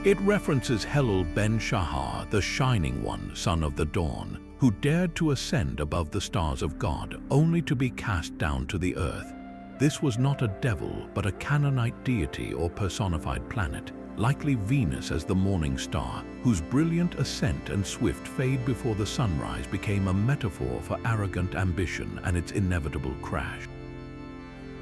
It references Helul ben-Shahar, the Shining One, son of the dawn, who dared to ascend above the stars of God, only to be cast down to the earth. This was not a devil, but a Canaanite deity or personified planet, likely Venus as the morning star, whose brilliant ascent and swift fade before the sunrise became a metaphor for arrogant ambition and its inevitable crash.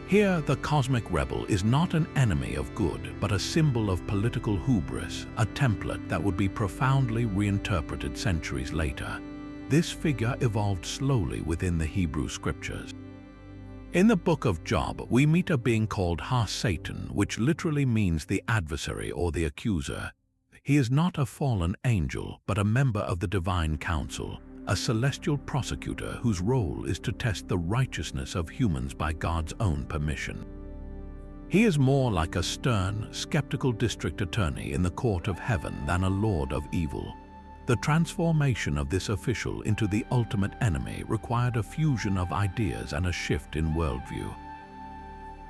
Here, the cosmic rebel is not an enemy of good, but a symbol of political hubris, a template that would be profoundly reinterpreted centuries later. This figure evolved slowly within the Hebrew scriptures. In the book of Job, we meet a being called Ha-Satan, which literally means the adversary or the accuser. He is not a fallen angel, but a member of the divine council, a celestial prosecutor whose role is to test the righteousness of humans by God's own permission. He is more like a stern, skeptical district attorney in the court of heaven than a lord of evil. The transformation of this official into the ultimate enemy required a fusion of ideas and a shift in worldview.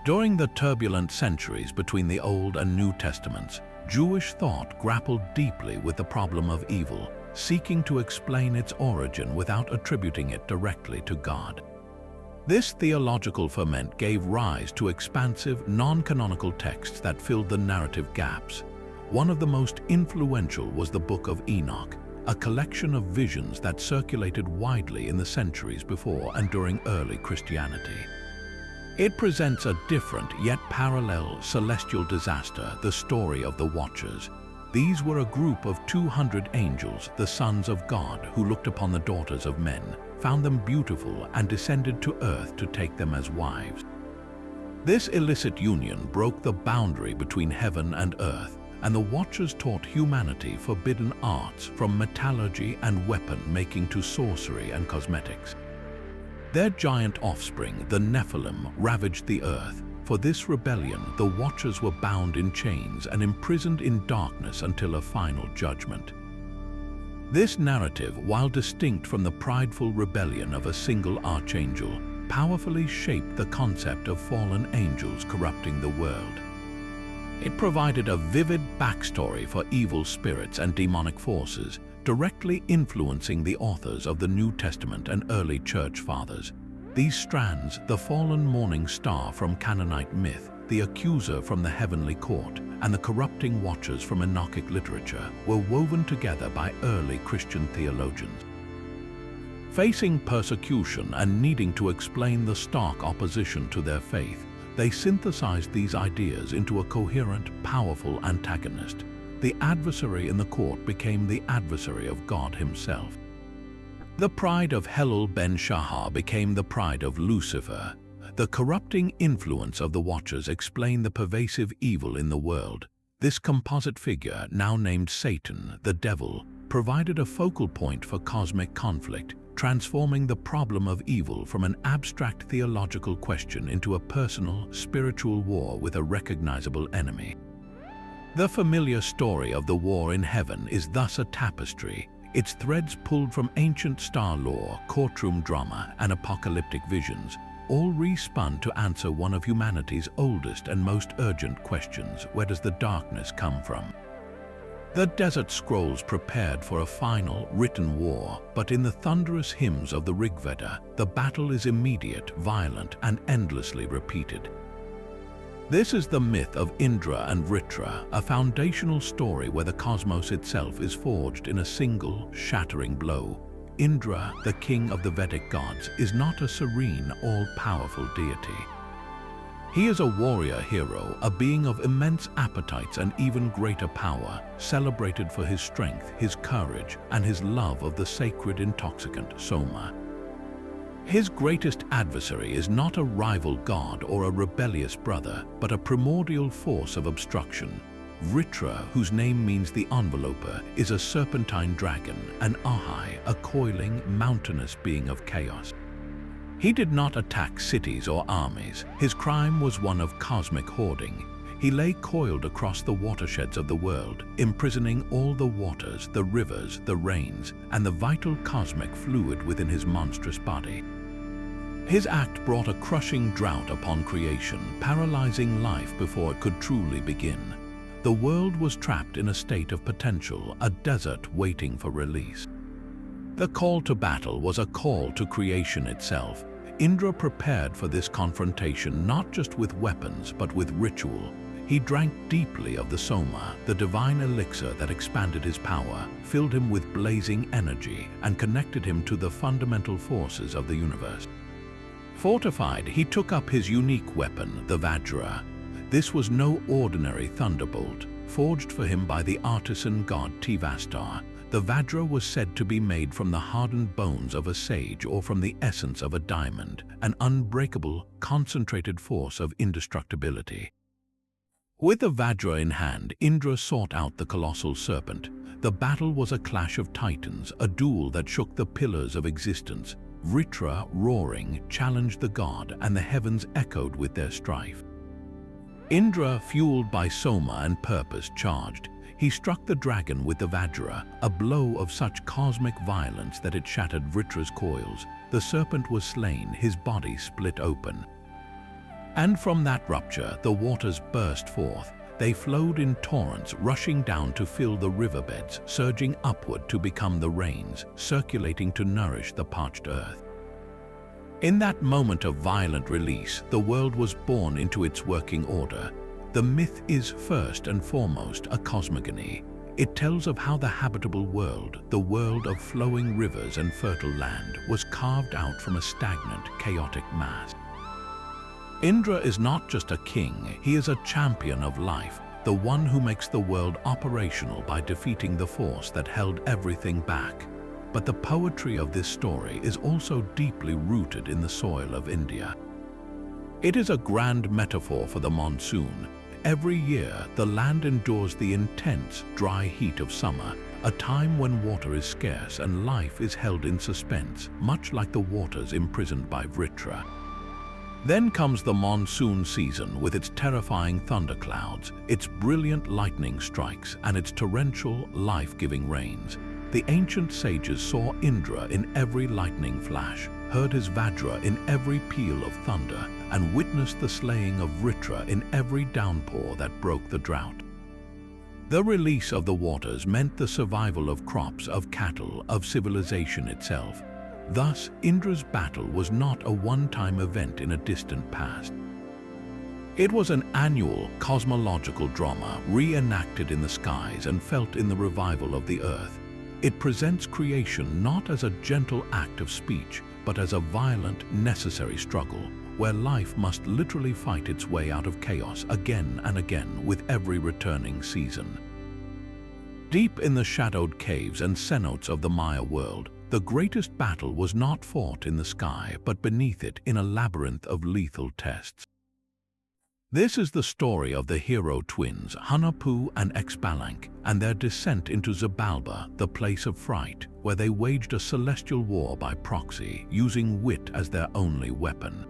During the turbulent centuries between the Old and New Testaments, Jewish thought grappled deeply with the problem of evil, seeking to explain its origin without attributing it directly to God. This theological ferment gave rise to expansive, non-canonical texts that filled the narrative gaps. One of the most influential was the Book of Enoch, a collection of visions that circulated widely in the centuries before and during early Christianity. It presents a different yet parallel celestial disaster, the story of the Watchers. These were a group of 200 angels, the sons of God, who looked upon the daughters of men, found them beautiful, and descended to earth to take them as wives. This illicit union broke the boundary between heaven and earth, and the Watchers taught humanity forbidden arts, from metallurgy and weapon-making to sorcery and cosmetics. Their giant offspring, the Nephilim, ravaged the earth. For this rebellion, the Watchers were bound in chains and imprisoned in darkness until a final judgment. This narrative, while distinct from the prideful rebellion of a single archangel, powerfully shaped the concept of fallen angels corrupting the world. It provided a vivid backstory for evil spirits and demonic forces, directly influencing the authors of the New Testament and early church fathers. These strands, the fallen morning star from Canaanite myth, the accuser from the heavenly court, and the corrupting watchers from Enochic literature, were woven together by early Christian theologians. Facing persecution and needing to explain the stark opposition to their faith, they synthesized these ideas into a coherent, powerful antagonist. The adversary in the court became the adversary of God himself. The pride of Helel ben-Shahar became the pride of Lucifer. The corrupting influence of the Watchers explained the pervasive evil in the world. This composite figure, now named Satan, the devil, provided a focal point for cosmic conflict, transforming the problem of evil from an abstract theological question into a personal, spiritual war with a recognizable enemy. The familiar story of the war in heaven is thus a tapestry, its threads pulled from ancient star lore, courtroom drama, and apocalyptic visions, all respun to answer one of humanity's oldest and most urgent questions: where does the darkness come from? The desert scrolls prepared for a final, written war, but in the thunderous hymns of the Rig Veda, the battle is immediate, violent, and endlessly repeated. This is the myth of Indra and Vritra, a foundational story where the cosmos itself is forged in a single, shattering blow. Indra, the king of the Vedic gods, is not a serene, all-powerful deity. He is a warrior hero, a being of immense appetites and even greater power, celebrated for his strength, his courage, and his love of the sacred intoxicant Soma. His greatest adversary is not a rival god or a rebellious brother, but a primordial force of obstruction. Vritra, whose name means the enveloper, is a serpentine dragon, and Ahai, a coiling, mountainous being of chaos. He did not attack cities or armies. His crime was one of cosmic hoarding. He lay coiled across the watersheds of the world, imprisoning all the waters, the rivers, the rains, and the vital cosmic fluid within his monstrous body. His act brought a crushing drought upon creation, paralyzing life before it could truly begin. The world was trapped in a state of potential, a desert waiting for release. The call to battle was a call to creation itself. Indra prepared for this confrontation not just with weapons, but with ritual. He drank deeply of the Soma, the divine elixir that expanded his power, filled him with blazing energy, and connected him to the fundamental forces of the universe. Fortified, he took up his unique weapon, the Vajra. This was no ordinary thunderbolt. Forged for him by the artisan god Tivastar, the Vajra was said to be made from the hardened bones of a sage or from the essence of a diamond, an unbreakable, concentrated force of indestructibility. With the Vajra in hand, Indra sought out the colossal serpent. The battle was a clash of titans, a duel that shook the pillars of existence. Vritra, roaring, challenged the god, and the heavens echoed with their strife. Indra, fueled by Soma and purpose, charged. He struck the dragon with the Vajra, a blow of such cosmic violence that it shattered Vritra's coils. The serpent was slain, his body split open. And from that rupture, the waters burst forth. They flowed in torrents, rushing down to fill the riverbeds, surging upward to become the rains, circulating to nourish the parched earth. In that moment of violent release, the world was born into its working order. The myth is first and foremost a cosmogony. It tells of how the habitable world, the world of flowing rivers and fertile land, was carved out from a stagnant, chaotic mass. Indra is not just a king, he is a champion of life, the one who makes the world operational by defeating the force that held everything back. But the poetry of this story is also deeply rooted in the soil of India. It is a grand metaphor for the monsoon. Every year, the land endures the intense, dry heat of summer, a time when water is scarce and life is held in suspense, much like the waters imprisoned by Vritra. Then comes the monsoon season with its terrifying thunderclouds, its brilliant lightning strikes, and its torrential, life-giving rains. The ancient sages saw Indra in every lightning flash, heard his Vajra in every peal of thunder, and witnessed the slaying of Vritra in every downpour that broke the drought. The release of the waters meant the survival of crops, of cattle, of civilization itself. Thus, Indra's battle was not a one-time event in a distant past. It was an annual cosmological drama reenacted in the skies and felt in the revival of the earth. It presents creation not as a gentle act of speech, but as a violent, necessary struggle, where life must literally fight its way out of chaos again and again with every returning season. Deep in the shadowed caves and cenotes of the Maya world, the greatest battle was not fought in the sky, but beneath it in a labyrinth of lethal tests. This is the story of the hero twins, Hunahpu and Xibalba, and their descent into Xibalba, the place of fright, where they waged a celestial war by proxy, using wit as their only weapon.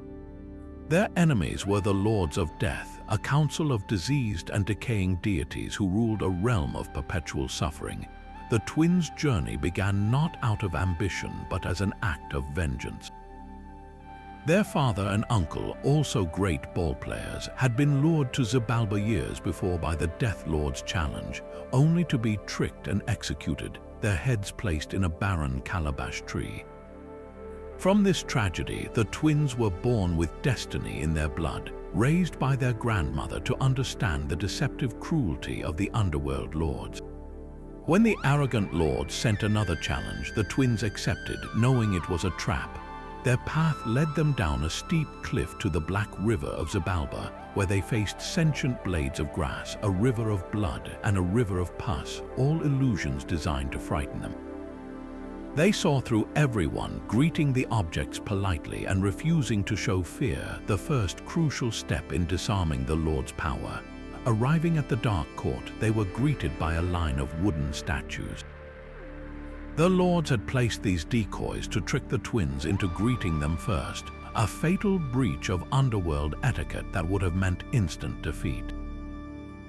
Their enemies were the Lords of Death, a council of diseased and decaying deities who ruled a realm of perpetual suffering. The twins' journey began not out of ambition, but as an act of vengeance. Their father and uncle, also great ballplayers, had been lured to Xibalba years before by the Death Lord's challenge, only to be tricked and executed, their heads placed in a barren calabash tree. From this tragedy, the twins were born with destiny in their blood, raised by their grandmother to understand the deceptive cruelty of the underworld lords. When the arrogant lord sent another challenge, the twins accepted, knowing it was a trap. Their path led them down a steep cliff to the black river of Xibalba, where they faced sentient blades of grass, a river of blood, and a river of pus, all illusions designed to frighten them. They saw through everyone, greeting the objects politely and refusing to show fear, the first crucial step in disarming the Lord's power. Arriving at the dark court, they were greeted by a line of wooden statues. The Lords had placed these decoys to trick the twins into greeting them first, a fatal breach of underworld etiquette that would have meant instant defeat.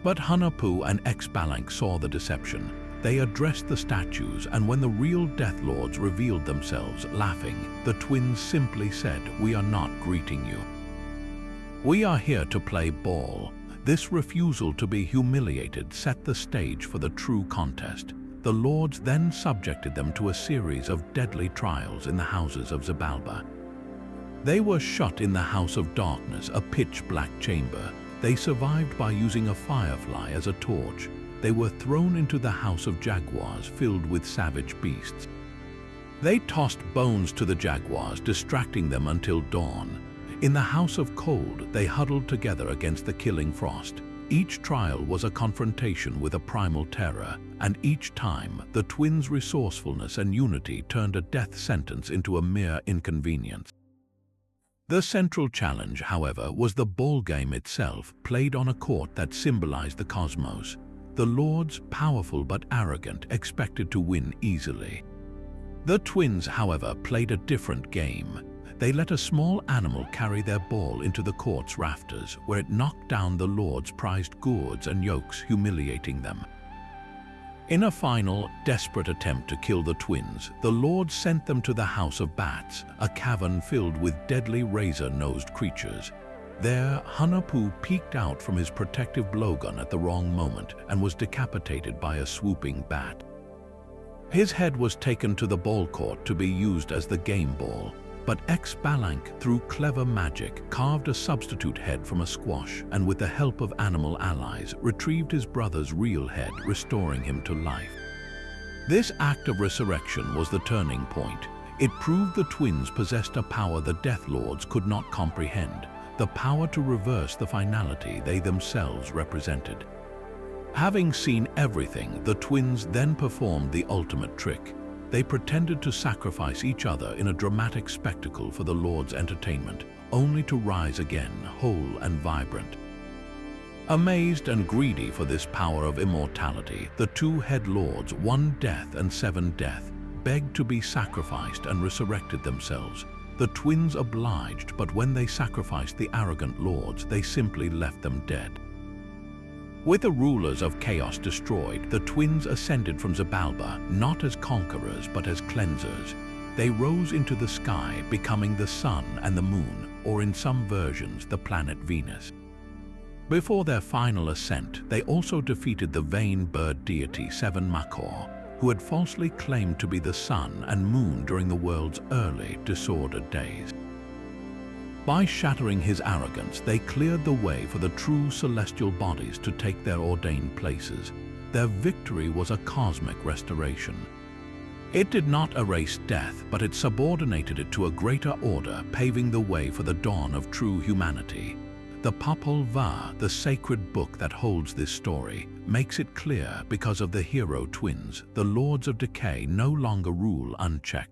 But Hunahpu and Xibalba saw the deception. They addressed the statues, and when the real Death Lords revealed themselves, laughing, the twins simply said, "We are not greeting you. We are here to play ball." This refusal to be humiliated set the stage for the true contest. The Lords then subjected them to a series of deadly trials in the houses of Xibalba. They were shut in the House of Darkness, a pitch-black chamber. They survived by using a firefly as a torch. They were thrown into the House of Jaguars, filled with savage beasts. They tossed bones to the jaguars, distracting them until dawn. In the House of Cold, they huddled together against the killing frost. Each trial was a confrontation with a primal terror, and each time, the twins' resourcefulness and unity turned a death sentence into a mere inconvenience. The central challenge, however, was the ball game itself, played on a court that symbolized the cosmos. The Lords, powerful but arrogant, expected to win easily. The twins, however, played a different game. They let a small animal carry their ball into the court's rafters, where it knocked down the Lords' prized gourds and yokes, humiliating them. In a final, desperate attempt to kill the twins, the Lords sent them to the House of Bats, a cavern filled with deadly razor-nosed creatures. There, Hunahpu peeked out from his protective blowgun at the wrong moment and was decapitated by a swooping bat. His head was taken to the ball court to be used as the game ball, but Xbalanque, through clever magic, carved a substitute head from a squash and with the help of animal allies, retrieved his brother's real head, restoring him to life. This act of resurrection was the turning point. It proved the twins possessed a power the Death Lords could not comprehend, the power to reverse the finality they themselves represented. Having seen everything, the twins then performed the ultimate trick. They pretended to sacrifice each other in a dramatic spectacle for the Lord's entertainment, only to rise again, whole and vibrant. Amazed and greedy for this power of immortality, the two head lords, one death and seven death, begged to be sacrificed and resurrected themselves. The twins obliged, but when they sacrificed the arrogant lords, they simply left them dead. With the rulers of chaos destroyed, the twins ascended from Xibalba, not as conquerors but as cleansers. They rose into the sky, becoming the sun and the moon, or in some versions, the planet Venus. Before their final ascent, they also defeated the vain bird deity Seven-Makor, who had falsely claimed to be the sun and moon during the world's early, disordered days. By shattering his arrogance, they cleared the way for the true celestial bodies to take their ordained places. Their victory was a cosmic restoration. It did not erase death, but it subordinated it to a greater order, paving the way for the dawn of true humanity. The Popol Vuh, the sacred book that holds this story, makes it clear because of the hero twins, the Lords of Decay no longer rule unchecked.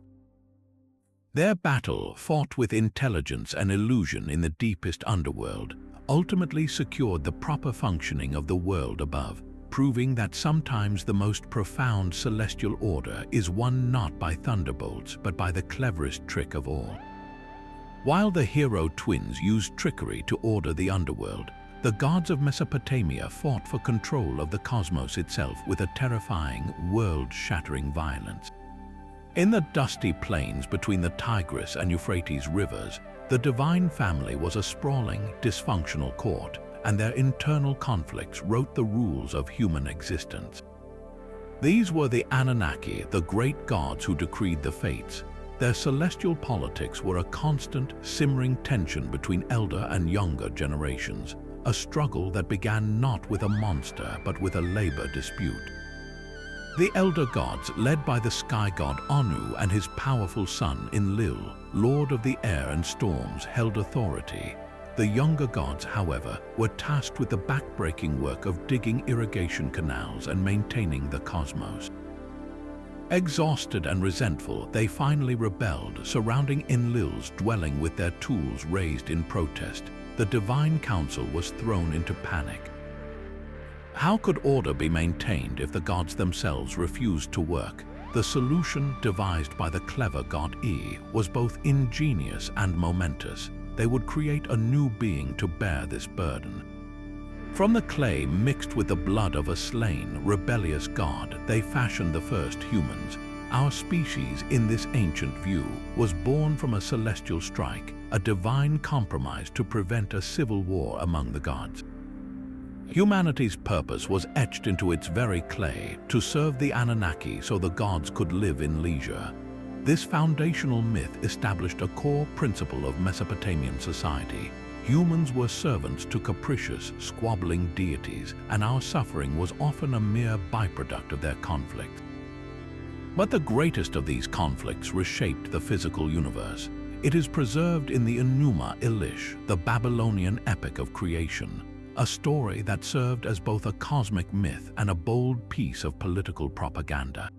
Their battle, fought with intelligence and illusion in the deepest underworld, ultimately secured the proper functioning of the world above, proving that sometimes the most profound celestial order is won not by thunderbolts but by the cleverest trick of all. While the hero twins used trickery to order the underworld, the gods of Mesopotamia fought for control of the cosmos itself with a terrifying, world-shattering violence. In the dusty plains between the Tigris and Euphrates rivers, the divine family was a sprawling, dysfunctional court, and their internal conflicts wrote the rules of human existence. These were the Anunnaki, the great gods who decreed the fates. Their celestial politics were a constant, simmering tension between elder and younger generations, a struggle that began not with a monster but with a labor dispute. The elder gods, led by the sky god Anu and his powerful son Enlil, lord of the air and storms, held authority. The younger gods, however, were tasked with the backbreaking work of digging irrigation canals and maintaining the cosmos. Exhausted and resentful, they finally rebelled, surrounding Enlil's dwelling with their tools raised in protest. The divine council was thrown into panic. How could order be maintained if the gods themselves refused to work? The solution, devised by the clever god E, was both ingenious and momentous. They would create a new being to bear this burden. From the clay mixed with the blood of a slain, rebellious god, they fashioned the first humans. Our species, in this ancient view, was born from a celestial strike, a divine compromise to prevent a civil war among the gods. Humanity's purpose was etched into its very clay, to serve the Anunnaki so the gods could live in leisure. This foundational myth established a core principle of Mesopotamian society. Humans were servants to capricious, squabbling deities, and our suffering was often a mere byproduct of their conflict. But the greatest of these conflicts reshaped the physical universe. It is preserved in the Enuma Elish, the Babylonian epic of creation, a story that served as both a cosmic myth and a bold piece of political propaganda.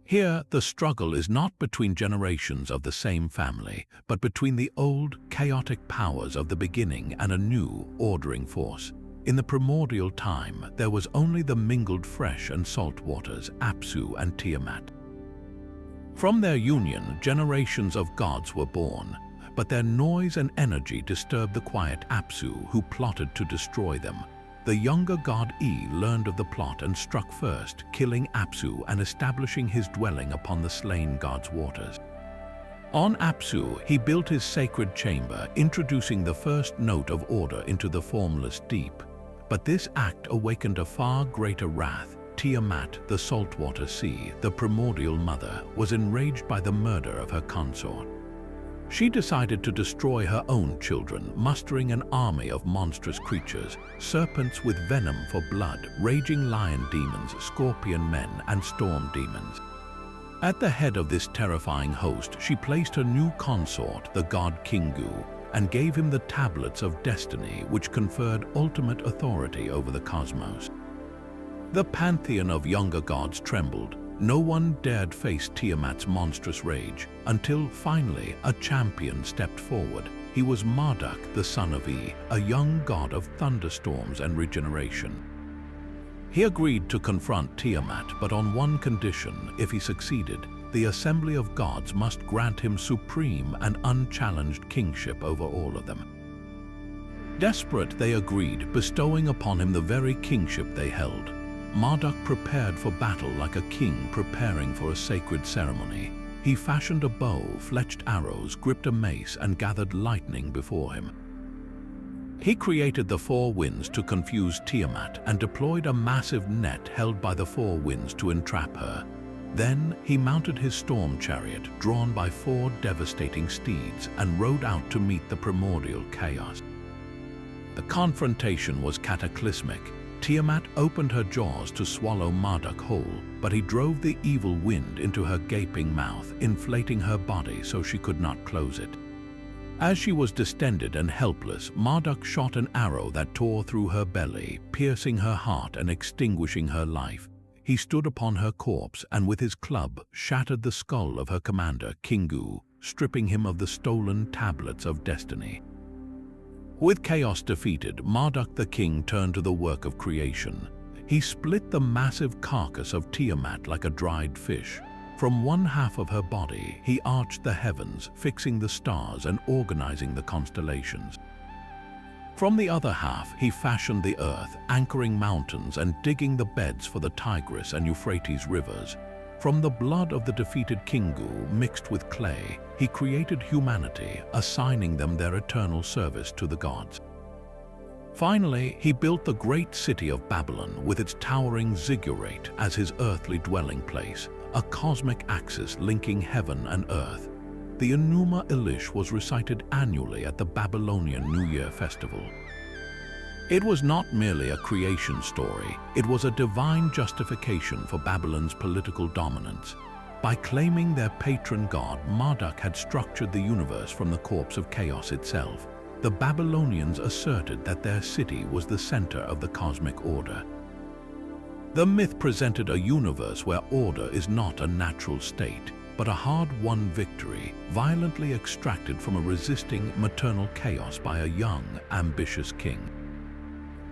Here, the struggle is not between generations of the same family, but between the old, chaotic powers of the beginning and a new, ordering force. In the primordial time, there was only the mingled fresh and salt waters, Apsu and Tiamat. From their union, generations of gods were born, but their noise and energy disturbed the quiet Apsu, who plotted to destroy them. The younger god E learned of the plot and struck first, killing Apsu and establishing his dwelling upon the slain god's waters. On Apsu, he built his sacred chamber, introducing the first note of order into the formless deep. But this act awakened a far greater wrath. Tiamat, the saltwater sea, the primordial mother, was enraged by the murder of her consort. She decided to destroy her own children, mustering an army of monstrous creatures, serpents with venom for blood, raging lion demons, scorpion men, and storm demons. At the head of this terrifying host, she placed her new consort, the god Kingu, and gave him the tablets of destiny, which conferred ultimate authority over the cosmos. The pantheon of younger gods trembled. No one dared face Tiamat's monstrous rage, until finally a champion stepped forward. He was Marduk, the son of E, a young god of thunderstorms and regeneration. He agreed to confront Tiamat, but on one condition: if he succeeded, the assembly of gods must grant him supreme and unchallenged kingship over all of them. Desperate, they agreed, bestowing upon him the very kingship they held. Marduk prepared for battle like a king preparing for a sacred ceremony. He fashioned a bow, fletched arrows, gripped a mace, and gathered lightning before him. He created the four winds to confuse Tiamat and deployed a massive net held by the four winds to entrap her. Then he mounted his storm chariot, drawn by four devastating steeds, and rode out to meet the primordial chaos. The confrontation was cataclysmic. Tiamat opened her jaws to swallow Marduk whole, but he drove the evil wind into her gaping mouth, inflating her body so she could not close it. As she was distended and helpless, Marduk shot an arrow that tore through her belly, piercing her heart and extinguishing her life. He stood upon her corpse and with his club shattered the skull of her commander, Kingu, stripping him of the stolen tablets of destiny. With chaos defeated, Marduk the king turned to the work of creation. He split the massive carcass of Tiamat like a dried fish. From one half of her body, he arched the heavens, fixing the stars and organizing the constellations. From the other half, he fashioned the earth, anchoring mountains and digging the beds for the Tigris and Euphrates rivers. From the blood of the defeated Kingu mixed with clay, he created humanity, assigning them their eternal service to the gods. Finally, he built the great city of Babylon with its towering ziggurat as his earthly dwelling place, a cosmic axis linking heaven and earth. The Enuma Elish was recited annually at the Babylonian New Year festival. It was not merely a creation story, it was a divine justification for Babylon's political dominance. By claiming their patron god, Marduk had structured the universe from the corpse of chaos itself. The Babylonians asserted that their city was the center of the cosmic order. The myth presented a universe where order is not a natural state, but a hard-won victory, violently extracted from a resisting maternal chaos by a young, ambitious king.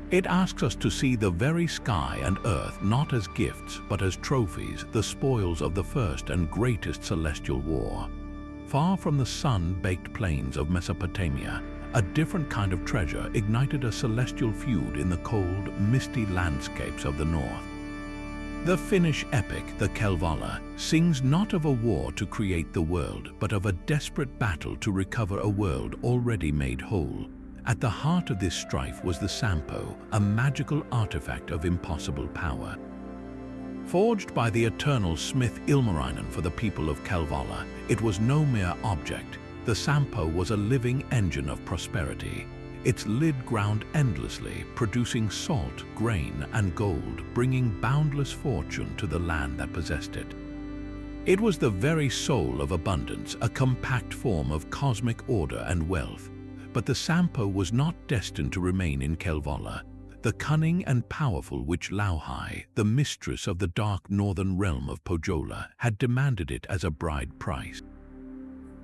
It asks us to see the very sky and earth not as gifts, but as trophies, the spoils of the first and greatest celestial war. Far from the sun-baked plains of Mesopotamia, a different kind of treasure ignited a celestial feud in the cold, misty landscapes of the north. The Finnish epic, the Kalevala, sings not of a war to create the world, but of a desperate battle to recover a world already made whole. At the heart of this strife was the Sampo, a magical artifact of impossible power. Forged by the eternal smith Ilmarinen for the people of Kalevala, it was no mere object. The Sampo was a living engine of prosperity. Its lid ground endlessly, producing salt, grain, and gold, bringing boundless fortune to the land that possessed it. It was the very soul of abundance, a compact form of cosmic order and wealth. But the Sampo was not destined to remain in Kalevala. The cunning and powerful witch Lauhai, the mistress of the dark northern realm of Pohjola, had demanded it as a bride price.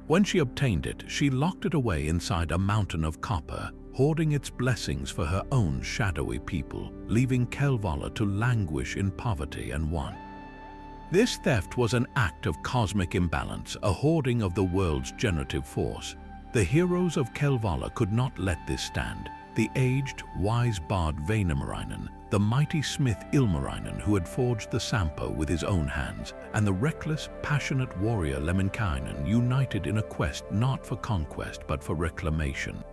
When she obtained it, she locked it away inside a mountain of copper, hoarding its blessings for her own shadowy people, leaving Kalevala to languish in poverty and want. This theft was an act of cosmic imbalance, a hoarding of the world's generative force. The heroes of Kalevala could not let this stand. the aged, wise bard Vainamarinen, the mighty smith Ilmarinen who had forged the Sampo with his own hands, and the reckless, passionate warrior Lemminkainen united in a quest not for conquest but for reclamation.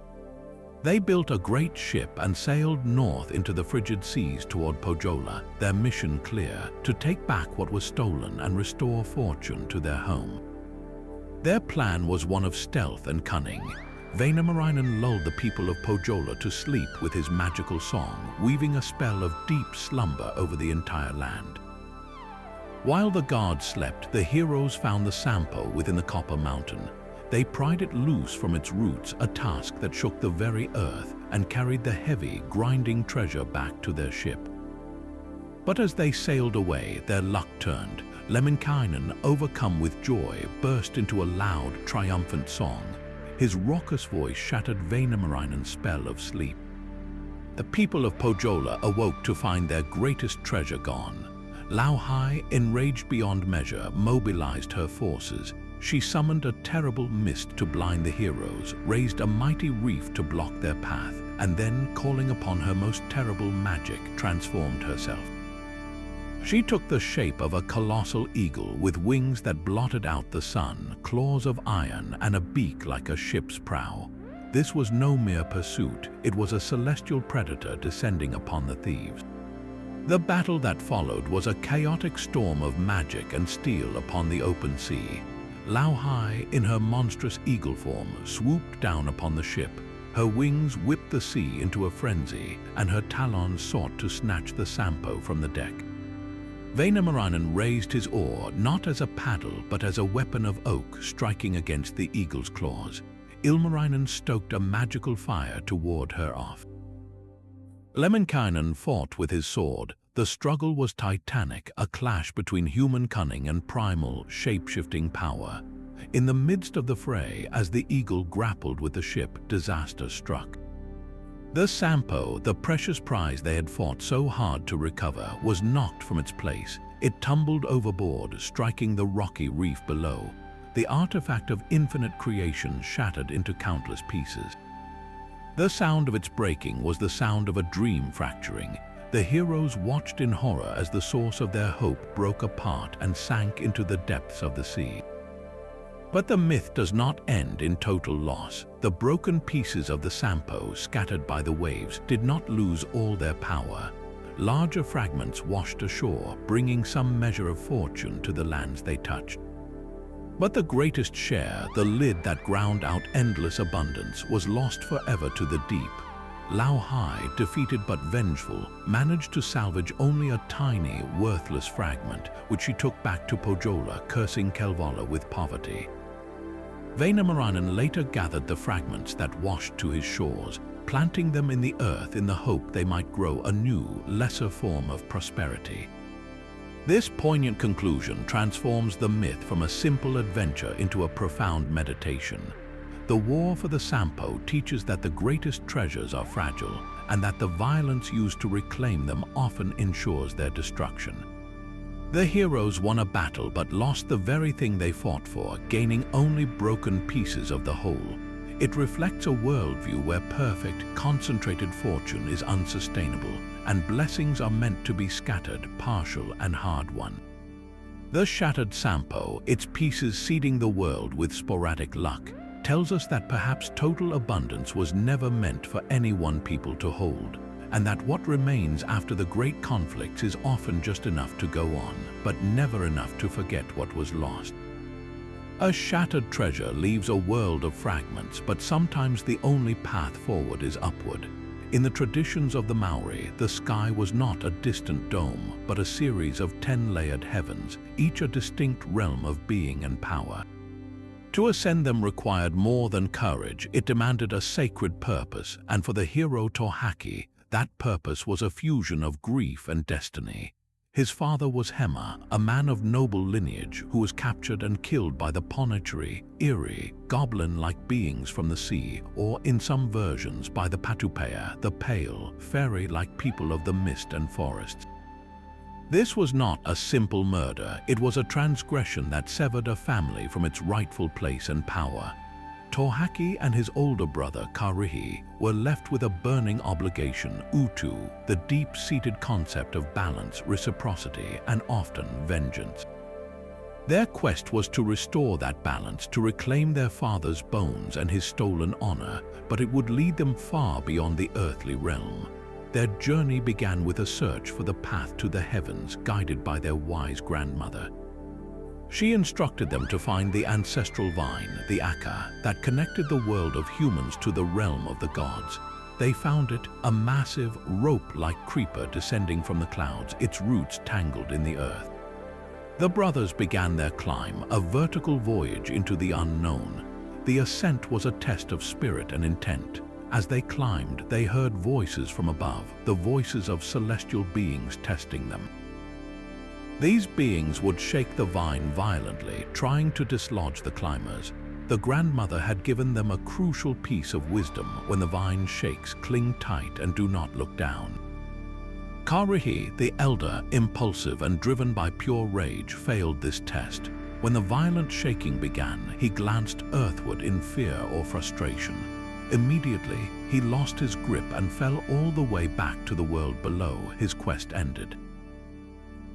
They built a great ship and sailed north into the frigid seas toward Pohjola, their mission clear, to take back what was stolen and restore fortune to their home. Their plan was one of stealth and cunning. Vainamarinen lulled the people of Pohjola to sleep with his magical song, weaving a spell of deep slumber over the entire land. While the gods slept, the heroes found the Sampo within the Copper Mountain. They pried it loose from its roots, a task that shook the very earth, and carried the heavy, grinding treasure back to their ship. But as they sailed away, their luck turned. Lemminkainen, overcome with joy, burst into a loud, triumphant song. His raucous voice shattered Vainamarinen's spell of sleep. The people of Pohjola awoke to find their greatest treasure gone. Lauhai, enraged beyond measure, mobilized her forces. She summoned a terrible mist to blind the heroes, raised a mighty reef to block their path, and then, calling upon her most terrible magic, transformed herself. She took the shape of a colossal eagle with wings that blotted out the sun, claws of iron, and a beak like a ship's prow. This was no mere pursuit, it was a celestial predator descending upon the thieves. The battle that followed was a chaotic storm of magic and steel upon the open sea. Lauhai, in her monstrous eagle form, swooped down upon the ship. Her wings whipped the sea into a frenzy, and her talons sought to snatch the Sampo from the deck. Vainamarinen raised his oar not as a paddle but as a weapon of oak striking against the eagle's claws. Ilmarinen stoked a magical fire to ward her off. Lemminkainen fought with his sword. The struggle was titanic, a clash between human cunning and primal, shape-shifting power. In the midst of the fray, as the eagle grappled with the ship, disaster struck. The Sampo, the precious prize they had fought so hard to recover, was knocked from its place. It tumbled overboard, striking the rocky reef below. The artifact of infinite creation shattered into countless pieces. The sound of its breaking was the sound of a dream fracturing. The heroes watched in horror as the source of their hope broke apart and sank into the depths of the sea. But the myth does not end in total loss. The broken pieces of the Sampo, scattered by the waves, did not lose all their power. Larger fragments washed ashore, bringing some measure of fortune to the lands they touched. But the greatest share, the lid that ground out endless abundance, was lost forever to the deep. Lauhai, defeated but vengeful, managed to salvage only a tiny, worthless fragment, which she took back to Pohjola, cursing Kalevala with poverty. Vainamarinen later gathered the fragments that washed to his shores, planting them in the earth in the hope they might grow a new, lesser form of prosperity. This poignant conclusion transforms the myth from a simple adventure into a profound meditation. The war for the Sampo teaches that the greatest treasures are fragile, and that the violence used to reclaim them often ensures their destruction. The heroes won a battle but lost the very thing they fought for, gaining only broken pieces of the whole. It reflects a worldview where perfect, concentrated fortune is unsustainable, and blessings are meant to be scattered, partial, and hard-won. The shattered Sampo, its pieces seeding the world with sporadic luck, tells us that perhaps total abundance was never meant for any one people to hold, and that what remains after the great conflicts is often just enough to go on, but never enough to forget what was lost. A shattered treasure leaves a world of fragments, but sometimes the only path forward is upward. In the traditions of the Maori, the sky was not a distant dome, but a series of 10-layered heavens, each a distinct realm of being and power. To ascend them required more than courage, it demanded a sacred purpose, and for the hero Tohaki, that purpose was a fusion of grief and destiny. His father was Hema, a man of noble lineage who was captured and killed by the Ponechiri, eerie, goblin-like beings from the sea, or in some versions by the Patupea, the pale, fairy-like people of the mist and forests. This was not a simple murder, it was a transgression that severed a family from its rightful place and power. Tohaki and his older brother Karihi were left with a burning obligation, Utu, the deep-seated concept of balance, reciprocity, and often vengeance. Their quest was to restore that balance, to reclaim their father's bones and his stolen honor, but it would lead them far beyond the earthly realm. Their journey began with a search for the path to the heavens, guided by their wise grandmother. She instructed them to find the ancestral vine, the Akka, that connected the world of humans to the realm of the gods. They found it, a massive, rope-like creeper descending from the clouds, its roots tangled in the earth. The brothers began their climb, a vertical voyage into the unknown. The ascent was a test of spirit and intent. As they climbed, they heard voices from above, the voices of celestial beings testing them. These beings would shake the vine violently, trying to dislodge the climbers. The grandmother had given them a crucial piece of wisdom: when the vine shakes, cling tight and do not look down. Karihi, the elder, impulsive and driven by pure rage, failed this test. When the violent shaking began, he glanced earthward in fear or frustration. Immediately, he lost his grip and fell all the way back to the world below. His quest ended.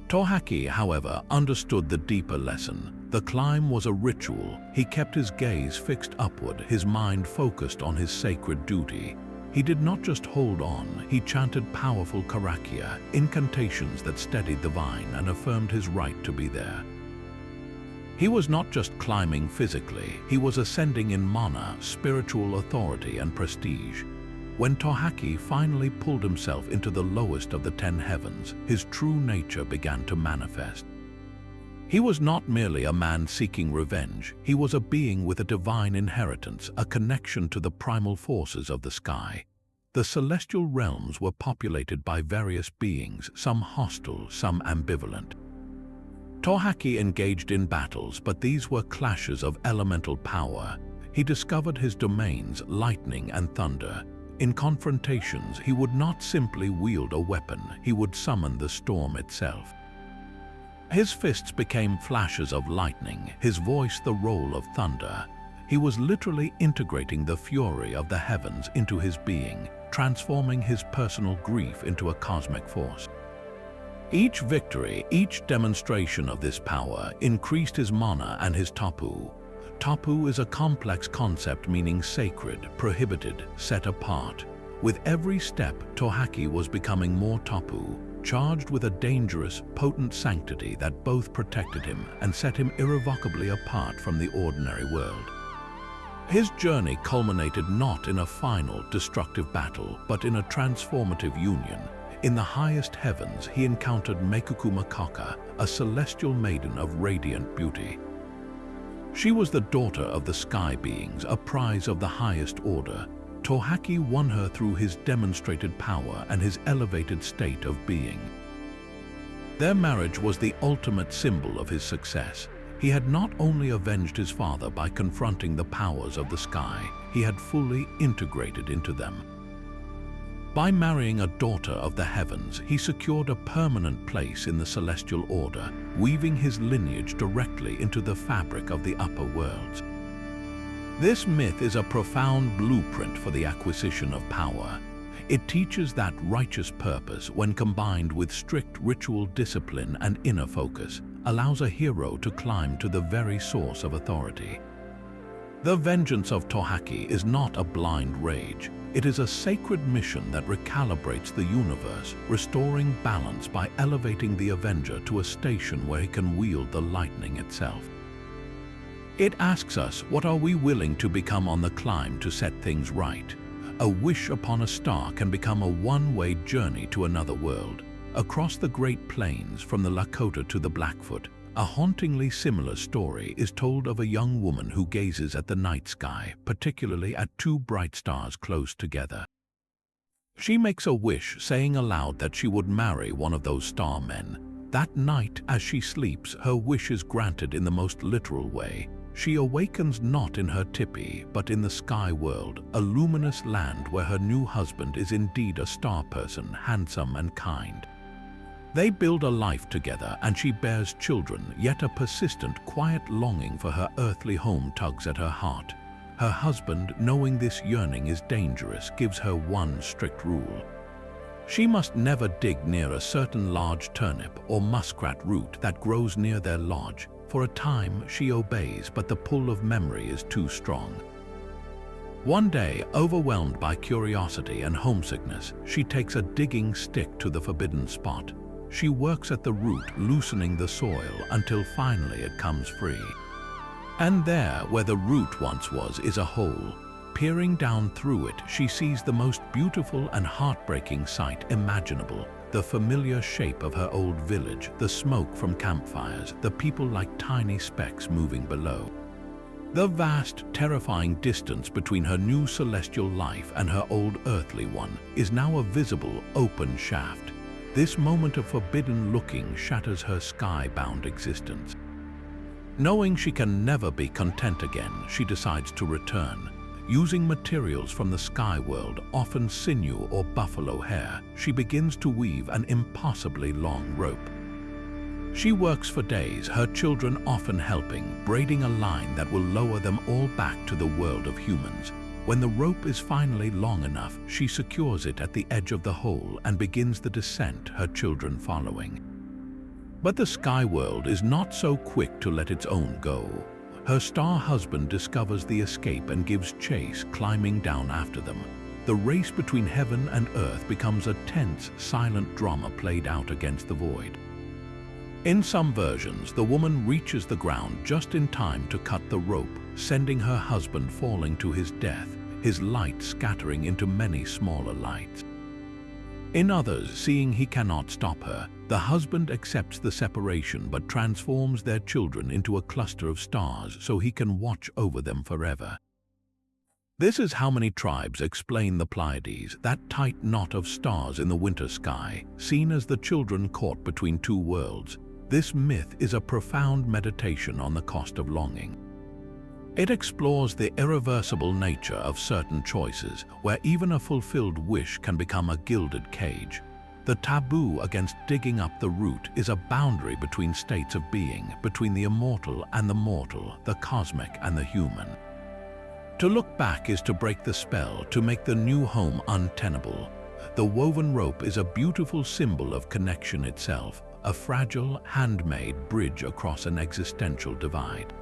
Tohaki, however, understood the deeper lesson. The climb was a ritual. He kept his gaze fixed upward, his mind focused on his sacred duty. He did not just hold on, he chanted powerful karakia, incantations that steadied the vine and affirmed his right to be there. He was not just climbing physically, he was ascending in mana, spiritual authority and prestige. When Tohaki finally pulled himself into the lowest of the 10 heavens, his true nature began to manifest. He was not merely a man seeking revenge, he was a being with a divine inheritance, a connection to the primal forces of the sky. The celestial realms were populated by various beings, some hostile, some ambivalent. Tohaki engaged in battles, but these were clashes of elemental power. He discovered his domains, lightning and thunder. In confrontations, he would not simply wield a weapon, he would summon the storm itself. His fists became flashes of lightning, his voice the roll of thunder. He was literally integrating the fury of the heavens into his being, transforming his personal grief into a cosmic force. Each victory, each demonstration of this power increased his mana and his tapu. Tapu is a complex concept meaning sacred, prohibited, set apart. With every step, Tohaki was becoming more tapu, charged with a dangerous, potent sanctity that both protected him and set him irrevocably apart from the ordinary world. His journey culminated not in a final, destructive battle, but in a transformative union. In the highest heavens, he encountered Mekuku Makaka, a celestial maiden of radiant beauty. She was the daughter of the sky beings, a prize of the highest order. Tohaki won her through his demonstrated power and his elevated state of being. Their marriage was the ultimate symbol of his success. He had not only avenged his father by confronting the powers of the sky, he had fully integrated into them. By marrying a daughter of the heavens, he secured a permanent place in the celestial order, weaving his lineage directly into the fabric of the upper worlds. This myth is a profound blueprint for the acquisition of power. It teaches that righteous purpose, when combined with strict ritual discipline and inner focus, allows a hero to climb to the very source of authority. The vengeance of Tohaki is not a blind rage. It is a sacred mission that recalibrates the universe, restoring balance by elevating the Avenger to a station where he can wield the lightning itself. It asks us, what are we willing to become on the climb to set things right? A wish upon a star can become a one-way journey to another world. Across the Great Plains, from the Lakota to the Blackfoot, a hauntingly similar story is told of a young woman who gazes at the night sky, particularly at two bright stars close together. She makes a wish, saying aloud that she would marry one of those star men. That night, as she sleeps, her wish is granted in the most literal way. She awakens not in her tipi, but in the sky world, a luminous land where her new husband is indeed a star person, handsome and kind. They build a life together and she bears children, yet a persistent, quiet longing for her earthly home tugs at her heart. Her husband, knowing this yearning is dangerous, gives her one strict rule. She must never dig near a certain large turnip or muskrat root that grows near their lodge. For a time she obeys, but the pull of memory is too strong. One day, overwhelmed by curiosity and homesickness, she takes a digging stick to the forbidden spot. She works at the root, loosening the soil until finally it comes free. And there, where the root once was, is a hole. Peering down through it, she sees the most beautiful and heartbreaking sight imaginable. The familiar shape of her old village, the smoke from campfires, the people like tiny specks moving below. The vast, terrifying distance between her new celestial life and her old earthly one is now a visible, open shaft. This moment of forbidden looking shatters her sky-bound existence. Knowing she can never be content again, she decides to return. Using materials from the sky world, often sinew or buffalo hair, she begins to weave an impossibly long rope. She works for days, her children often helping, braiding a line that will lower them all back to the world of humans. When the rope is finally long enough, she secures it at the edge of the hole and begins the descent, her children following. But the sky world is not so quick to let its own go. Her star husband discovers the escape and gives chase, climbing down after them. The race between heaven and earth becomes a tense, silent drama played out against the void. In some versions, the woman reaches the ground just in time to cut the rope, sending her husband falling to his death, his light scattering into many smaller lights. In others, seeing he cannot stop her, the husband accepts the separation but transforms their children into a cluster of stars so he can watch over them forever. This is how many tribes explain the Pleiades, that tight knot of stars in the winter sky, seen as the children caught between two worlds. This myth is a profound meditation on the cost of longing. It explores the irreversible nature of certain choices, where even a fulfilled wish can become a gilded cage. The taboo against digging up the root is a boundary between states of being, between the immortal and the mortal, the cosmic and the human. To look back is to break the spell, to make the new home untenable. The woven rope is a beautiful symbol of connection itself, a fragile, handmade bridge across an existential divide.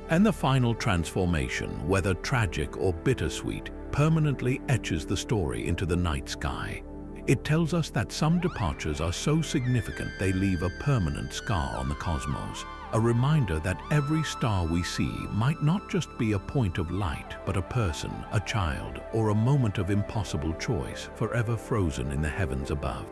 And the final transformation, whether tragic or bittersweet, permanently etches the story into the night sky. It tells us that some departures are so significant they leave a permanent scar on the cosmos, a reminder that every star we see might not just be a point of light, but a person, a child, or a moment of impossible choice, forever frozen in the heavens above.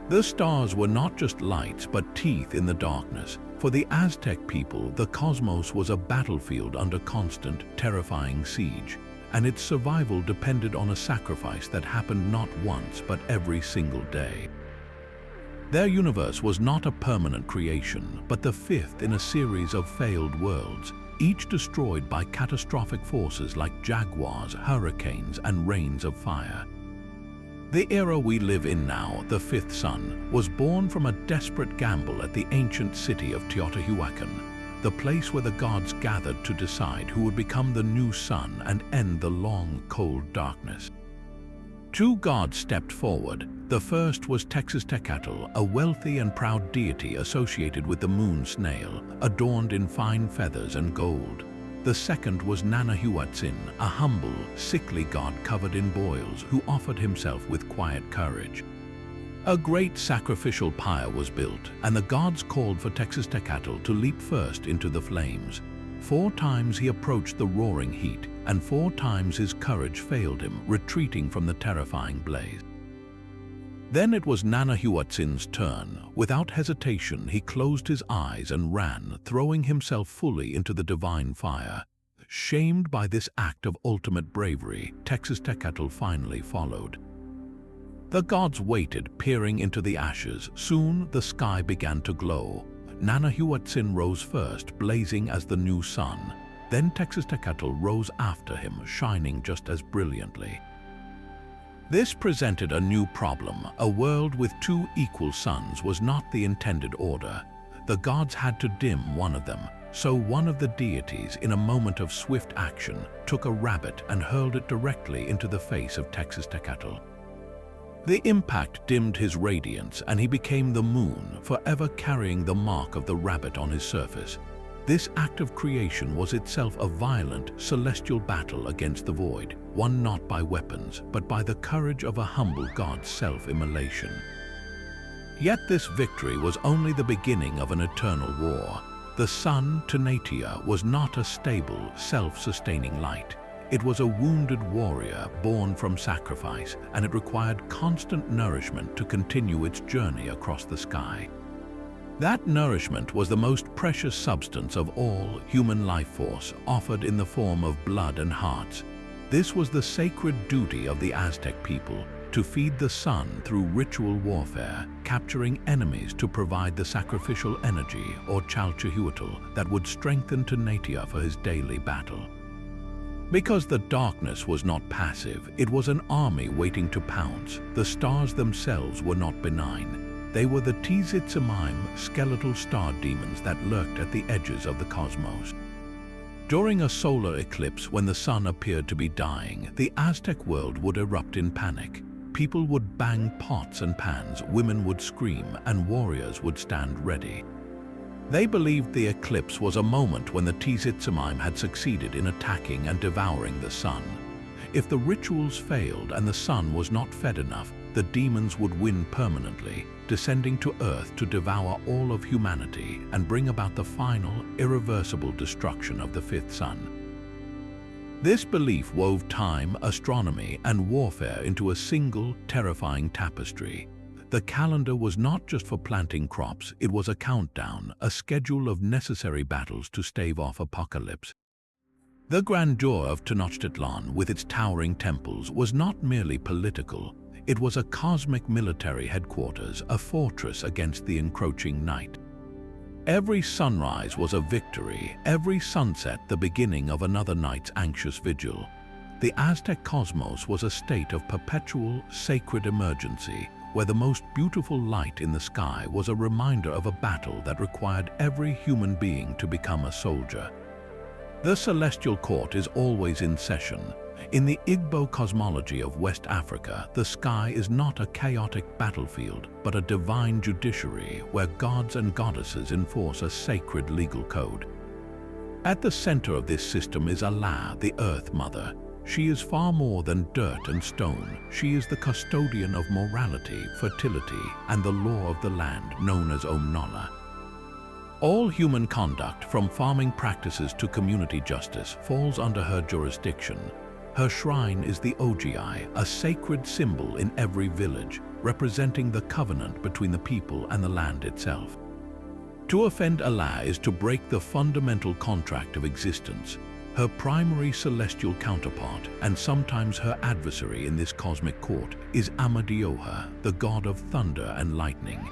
The stars were not just lights, but teeth in the darkness. For the Aztec people, the cosmos was a battlefield under constant, terrifying siege, and its survival depended on a sacrifice that happened not once, but every single day. Their universe was not a permanent creation, but the fifth in a series of failed worlds, each destroyed by catastrophic forces like jaguars, hurricanes, and rains of fire. The era we live in now, the fifth sun, was born from a desperate gamble at the ancient city of Teotihuacan, the place where the gods gathered to decide who would become the new sun and end the long, cold darkness. Two gods stepped forward. The first was Texas-Tecatl, a wealthy and proud deity associated with the moon snail, adorned in fine feathers and gold. The second was Nanahuatzin, a humble, sickly god covered in boils who offered himself with quiet courage. A great sacrificial pyre was built, and the gods called for Texas-Tecatl to leap first into the flames. 4 times he approached the roaring heat, and 4 times his courage failed him, retreating from the terrifying blaze. Then it was Nanahuatzin's turn. Without hesitation, he closed his eyes and ran, throwing himself fully into the divine fire. Shamed by this act of ultimate bravery, Texas-Tecatl finally followed. The gods waited, peering into the ashes. Soon the sky began to glow. Nanahuatzin rose first, blazing as the new sun. Then Texas-Tecatl rose after him, shining just as brilliantly. This presented a new problem. A world with 2 equal suns was not the intended order. The gods had to dim one of them, So one of the deities, in a moment of swift action, took a rabbit and hurled it directly into the face of Tecatl. The impact dimmed his radiance, and he became the moon, forever carrying the mark of the rabbit on his surface. This act of creation was itself a violent, celestial battle against the void, won not by weapons, but by the courage of a humble god's self-immolation. Yet this victory was only the beginning of an eternal war. The sun, Titanomachy, was not a stable, self-sustaining light. It was a wounded warrior born from sacrifice, and it required constant nourishment to continue its journey across the sky. That nourishment was the most precious substance of all human life force, offered in the form of blood and hearts. This was the sacred duty of the Aztec people, to feed the sun through ritual warfare, capturing enemies to provide the sacrificial energy or chalchihuatl that would strengthen Titanomachy for his daily battle. Because the darkness was not passive, it was an army waiting to pounce. The stars themselves were not benign. They were the Titanomachy skeletal star demons that lurked at the edges of the cosmos. During a solar eclipse, when the sun appeared to be dying, the Aztec world would erupt in panic. People would bang pots and pans, women would scream, and warriors would stand ready. They believed the eclipse was a moment when the Titanomachy had succeeded in attacking and devouring the sun. If the rituals failed and the sun was not fed enough, the demons would win permanently, descending to Earth to devour all of humanity and bring about the final, irreversible destruction of the fifth sun. This belief wove time, astronomy, and warfare into a single, terrifying tapestry. The calendar was not just for planting crops, it was a countdown, a schedule of necessary battles to stave off apocalypse. The grandeur of Tenochtitlan, with its towering temples, was not merely political. It was a cosmic military headquarters, a fortress against the encroaching night. Every sunrise was a victory, every sunset the beginning of another night's anxious vigil. The Aztec cosmos was a state of perpetual, sacred emergency, where the most beautiful light in the sky was a reminder of a battle that required every human being to become a soldier. The celestial court is always in session. In the Igbo cosmology of West Africa, the sky is not a chaotic battlefield, but a divine judiciary where gods and goddesses enforce a sacred legal code. At the center of this system is Allah, the Earth Mother. She is far more than dirt and stone. She is the custodian of morality, fertility, and the law of the land, known as Omnola. All human conduct, from farming practices to community justice, falls under her jurisdiction. Her shrine is the Ogi, a sacred symbol in every village, representing the covenant between the people and the land itself. To offend Allah is to break the fundamental contract of existence. Her primary celestial counterpart, and sometimes her adversary in this cosmic court, is Amadioha, the god of thunder and lightning.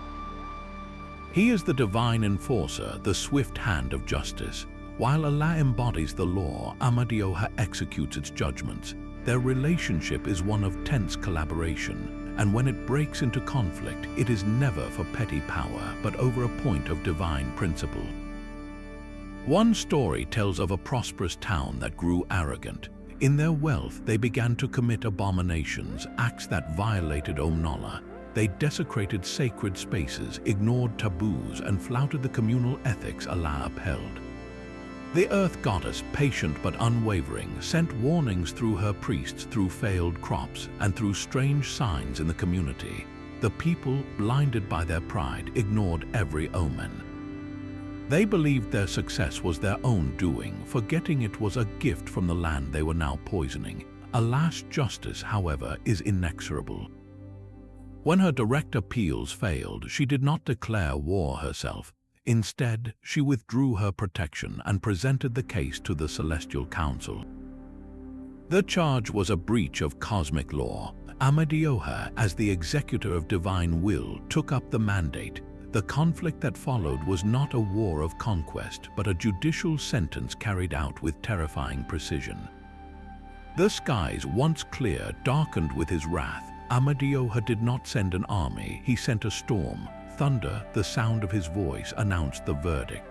He is the divine enforcer, the swift hand of justice. While Allah embodies the law, Amadioha executes its judgments. Their relationship is one of tense collaboration, and when it breaks into conflict, it is never for petty power, but over a point of divine principle. One story tells of a prosperous town that grew arrogant. In their wealth, they began to commit abominations, acts that violated Omnola. They desecrated sacred spaces, ignored taboos, and flouted the communal ethics Allah upheld. The Earth Goddess, patient but unwavering, sent warnings through her priests through failed crops and through strange signs in the community. The people, blinded by their pride, ignored every omen. They believed their success was their own doing, forgetting it was a gift from the land they were now poisoning. Allah's justice, however, is inexorable. When her direct appeals failed, she did not declare war herself. Instead, she withdrew her protection and presented the case to the Celestial Council. The charge was a breach of cosmic law. Amadioha, as the executor of divine will, took up the mandate. The conflict that followed was not a war of conquest, but a judicial sentence carried out with terrifying precision. The skies, once clear, darkened with his wrath. Amadioha did not send an army, he sent a storm. Thunder, the sound of his voice, announced the verdict.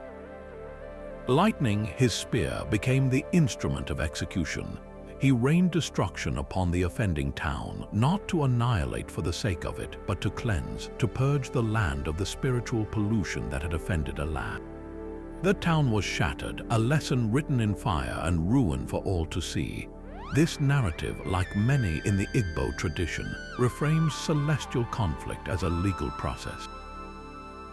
Lightning, his spear, became the instrument of execution. He rained destruction upon the offending town, not to annihilate for the sake of it, but to cleanse, to purge the land of the spiritual pollution that had offended Allah. The town was shattered, a lesson written in fire and ruin for all to see. This narrative, like many in the Igbo tradition, reframes celestial conflict as a legal process.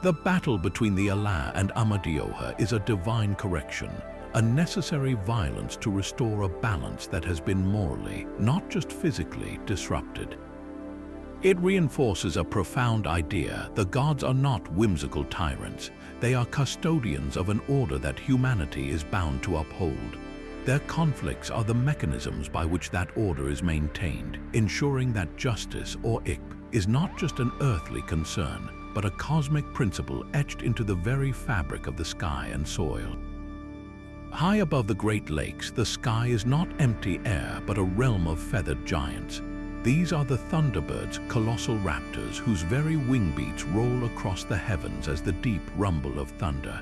The battle between the Allah and Amadioha is a divine correction, a necessary violence to restore a balance that has been morally, not just physically, disrupted. It reinforces a profound idea: the gods are not whimsical tyrants, they are custodians of an order that humanity is bound to uphold. Their conflicts are the mechanisms by which that order is maintained, ensuring that justice, or ik, is not just an earthly concern, but a cosmic principle etched into the very fabric of the sky and soil. High above the Great Lakes, the sky is not empty air, but a realm of feathered giants. These are the thunderbirds, colossal raptors, whose very wing beats roll across the heavens as the deep rumble of thunder.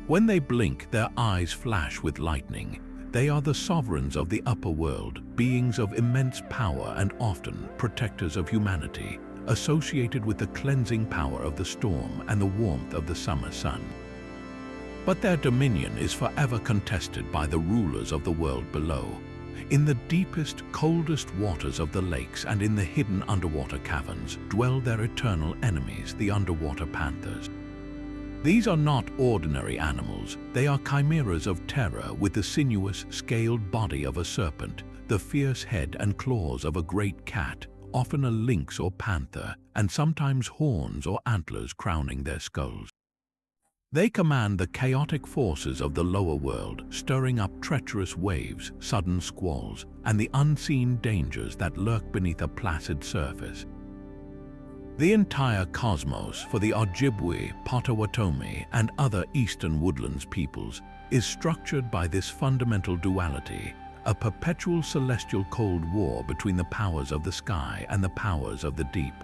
When they blink, their eyes flash with lightning. They are the sovereigns of the upper world, beings of immense power and often protectors of humanity, associated with the cleansing power of the storm and the warmth of the summer sun. But their dominion is forever contested by the rulers of the world below. In the deepest, coldest waters of the lakes and in the hidden underwater caverns dwell their eternal enemies, the underwater panthers. These are not ordinary animals. They are chimeras of terror with the sinuous, scaled body of a serpent, the fierce head and claws of a great cat, often a lynx or panther, and sometimes horns or antlers crowning their skulls. They command the chaotic forces of the lower world, stirring up treacherous waves, sudden squalls, and the unseen dangers that lurk beneath a placid surface. The entire cosmos, for the Ojibwe, Potawatomi, and other eastern woodlands peoples, is structured by this fundamental duality, a perpetual celestial cold war between the powers of the sky and the powers of the deep.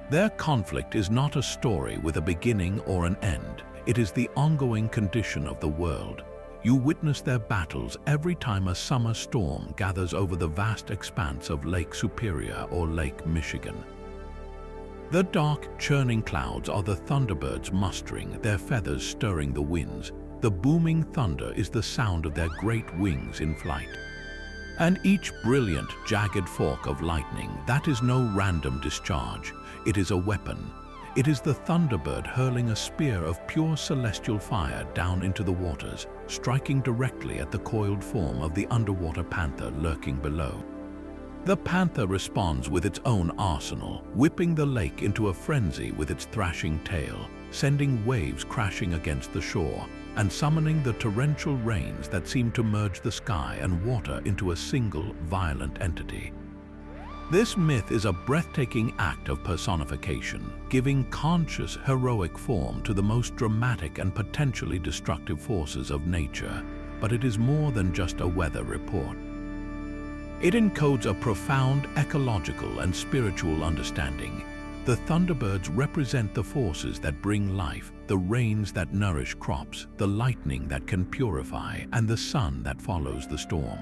Their conflict is not a story with a beginning or an end. It is the ongoing condition of the world. You witness their battles every time a summer storm gathers over the vast expanse of Lake Superior or Lake Michigan. The dark, churning clouds are the thunderbirds mustering, their feathers stirring the winds. The booming thunder is the sound of their great wings in flight. And each brilliant, jagged fork of lightning, that is no random discharge. It is a weapon. It is the thunderbird hurling a spear of pure celestial fire down into the waters, striking directly at the coiled form of the underwater panther lurking below. The panther responds with its own arsenal, whipping the lake into a frenzy with its thrashing tail, sending waves crashing against the shore, and summoning the torrential rains that seem to merge the sky and water into a single, violent entity. This myth is a breathtaking act of personification, giving conscious, heroic form to the most dramatic and potentially destructive forces of nature. But it is more than just a weather report. It encodes a profound ecological and spiritual understanding. The thunderbirds represent the forces that bring life, the rains that nourish crops, the lightning that can purify, and the sun that follows the storm.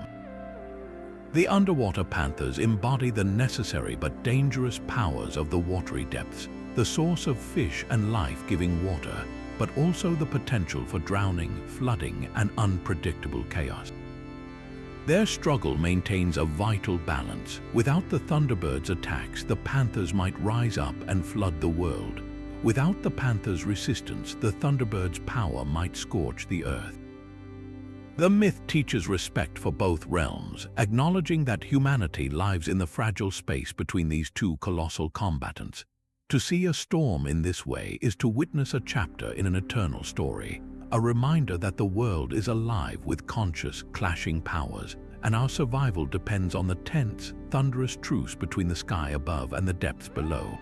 The underwater panthers embody the necessary but dangerous powers of the watery depths, the source of fish and life-giving water, but also the potential for drowning, flooding, and unpredictable chaos. Their struggle maintains a vital balance. Without the thunderbird's attacks, the panthers might rise up and flood the world. Without the panther's resistance, the thunderbird's power might scorch the earth. The myth teaches respect for both realms, acknowledging that humanity lives in the fragile space between these two colossal combatants. To see a storm in this way is to witness a chapter in an eternal story, a reminder that the world is alive with conscious, clashing powers, and our survival depends on the tense, thunderous truce between the sky above and the depths below.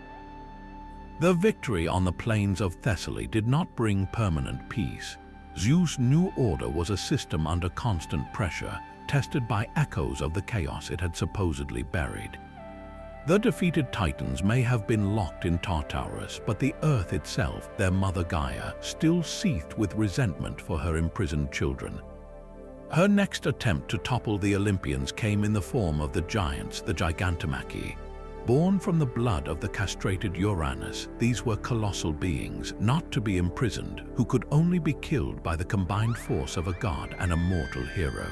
The victory on the plains of Thessaly did not bring permanent peace. Zeus' new order was a system under constant pressure, tested by echoes of the chaos it had supposedly buried. The defeated Titans may have been locked in Tartarus, but the earth itself, their mother Gaia, still seethed with resentment for her imprisoned children. Her next attempt to topple the Olympians came in the form of the giants, the Gigantomachy. Born from the blood of the castrated Uranus, these were colossal beings, not to be imprisoned, who could only be killed by the combined force of a god and a mortal hero.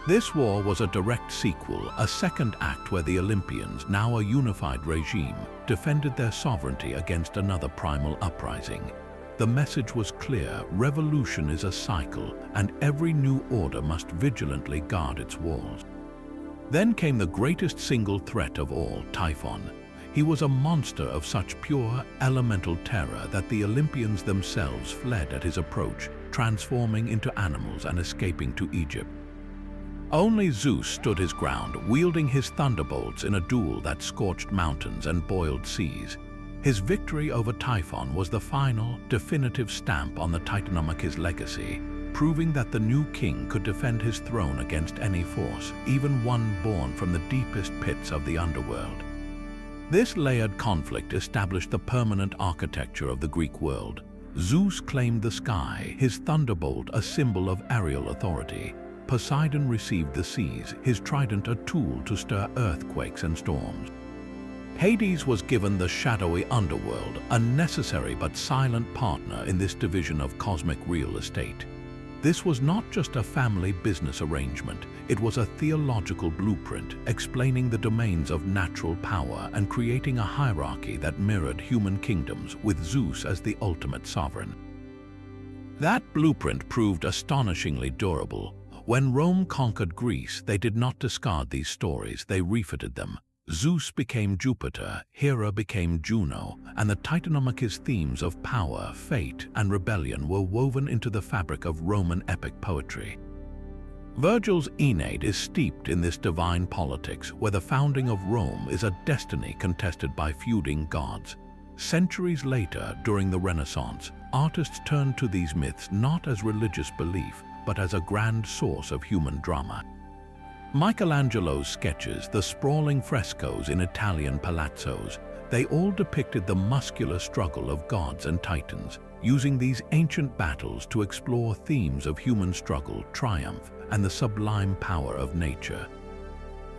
This war was a direct sequel, a second act where the Olympians, now a unified regime, defended their sovereignty against another primal uprising. The message was clear: revolution is a cycle, and every new order must vigilantly guard its walls. Then came the greatest single threat of all, Typhon. He was a monster of such pure, elemental terror that the Olympians themselves fled at his approach, transforming into animals and escaping to Egypt. Only Zeus stood his ground, wielding his thunderbolts in a duel that scorched mountains and boiled seas. His victory over Typhon was the final, definitive stamp on the Titanomachy's legacy, proving that the new king could defend his throne against any force, even one born from the deepest pits of the underworld. This layered conflict established the permanent architecture of the Greek world. Zeus claimed the sky, his thunderbolt a symbol of aerial authority. Poseidon received the seas, his trident a tool to stir earthquakes and storms. Hades was given the shadowy underworld, a necessary but silent partner in this division of cosmic real estate. This was not just a family business arrangement, it was a theological blueprint explaining the domains of natural power and creating a hierarchy that mirrored human kingdoms, with Zeus as the ultimate sovereign. That blueprint proved astonishingly durable. When Rome conquered Greece, they did not discard these stories, they refitted them. Zeus became Jupiter, Hera became Juno, and the Titanomachy's themes of power, fate, and rebellion were woven into the fabric of Roman epic poetry. Virgil's Aeneid is steeped in this divine politics, where the founding of Rome is a destiny contested by feuding gods. Centuries later, during the Renaissance, artists turned to these myths not as religious belief, but as a grand source of human drama. Michelangelo's sketches, the sprawling frescoes in Italian palazzos, they all depicted the muscular struggle of gods and titans, using these ancient battles to explore themes of human struggle, triumph, and the sublime power of nature.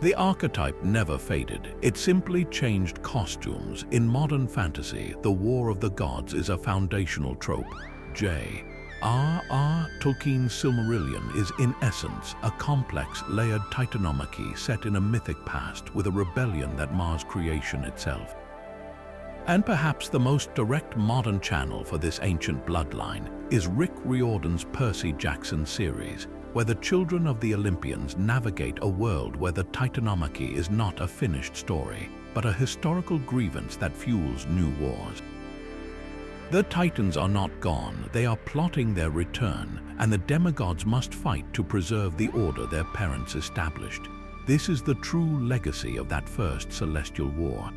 The archetype never faded, it simply changed costumes. In modern fantasy, the War of the Gods is a foundational trope. J.R.R. Tolkien's Silmarillion is in essence a complex, layered Titanomachy set in a mythic past with a rebellion that mars creation itself. And perhaps the most direct modern channel for this ancient bloodline is Rick Riordan's Percy Jackson series, where the children of the Olympians navigate a world where the Titanomachy is not a finished story, but a historical grievance that fuels new wars. The Titans are not gone, they are plotting their return, and the demigods must fight to preserve the order their parents established. This is the true legacy of that first celestial war.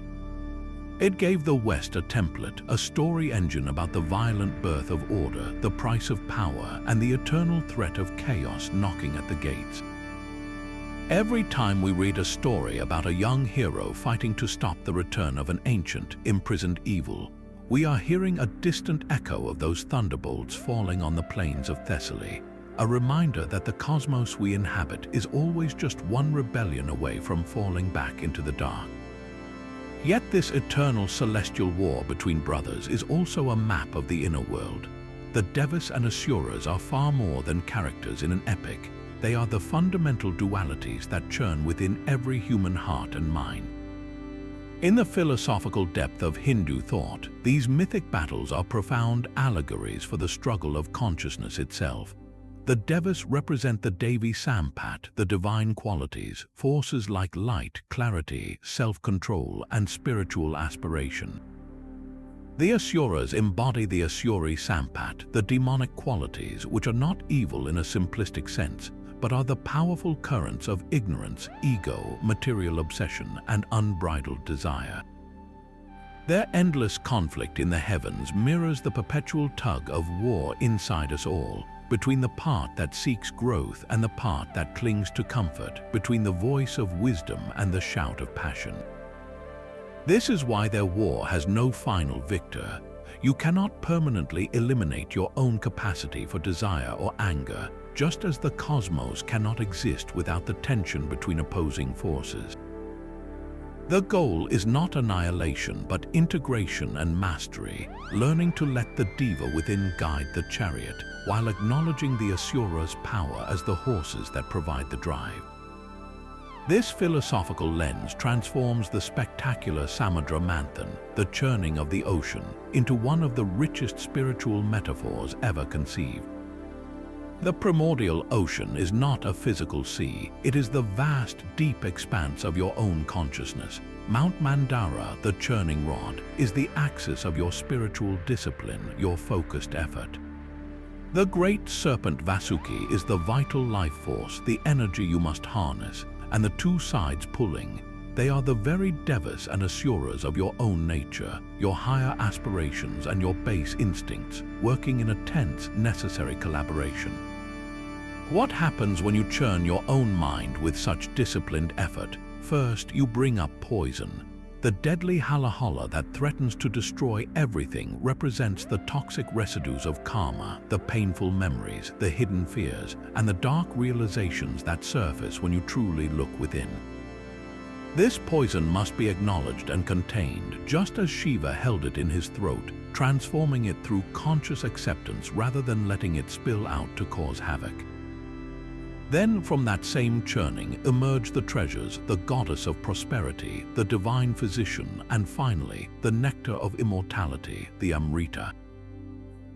It gave the West a template, a story engine about the violent birth of order, the price of power, and the eternal threat of chaos knocking at the gates. Every time we read a story about a young hero fighting to stop the return of an ancient, imprisoned evil, we are hearing a distant echo of those thunderbolts falling on the plains of Thessaly, a reminder that the cosmos we inhabit is always just one rebellion away from falling back into the dark. Yet this eternal celestial war between brothers is also a map of the inner world. The Devas and Asuras are far more than characters in an epic. They are the fundamental dualities that churn within every human heart and mind. In the philosophical depth of Hindu thought, these mythic battles are profound allegories for the struggle of consciousness itself. The Devas represent the Devi Sampat, the divine qualities, forces like light, clarity, self-control, and spiritual aspiration. The Asuras embody the Asuri Sampat, the demonic qualities which are not evil in a simplistic sense, but are the powerful currents of ignorance, ego, material obsession, and unbridled desire. Their endless conflict in the heavens mirrors the perpetual tug of war inside us all, between the part that seeks growth and the part that clings to comfort, between the voice of wisdom and the shout of passion. This is why their war has no final victor. You cannot permanently eliminate your own capacity for desire or anger, just as the cosmos cannot exist without the tension between opposing forces. The goal is not annihilation, but integration and mastery, learning to let the Deva within guide the chariot, while acknowledging the Asuras' power as the horses that provide the drive. This philosophical lens transforms the spectacular Samudra Manthan, the churning of the ocean, into one of the richest spiritual metaphors ever conceived. The primordial ocean is not a physical sea, it is the vast, deep expanse of your own consciousness. Mount Mandara, the churning rod, is the axis of your spiritual discipline, your focused effort. The great serpent Vasuki is the vital life force, the energy you must harness, and the two sides pulling. They are the very Devas and Asuras of your own nature, your higher aspirations and your base instincts, working in a tense, necessary collaboration. What happens when you churn your own mind with such disciplined effort? First, you bring up poison. The deadly halahala that threatens to destroy everything represents the toxic residues of karma, the painful memories, the hidden fears, and the dark realizations that surface when you truly look within. This poison must be acknowledged and contained, just as Shiva held it in his throat, transforming it through conscious acceptance rather than letting it spill out to cause havoc. Then from that same churning emerge the treasures, the goddess of prosperity, the divine physician, and finally, the nectar of immortality, the Amrita.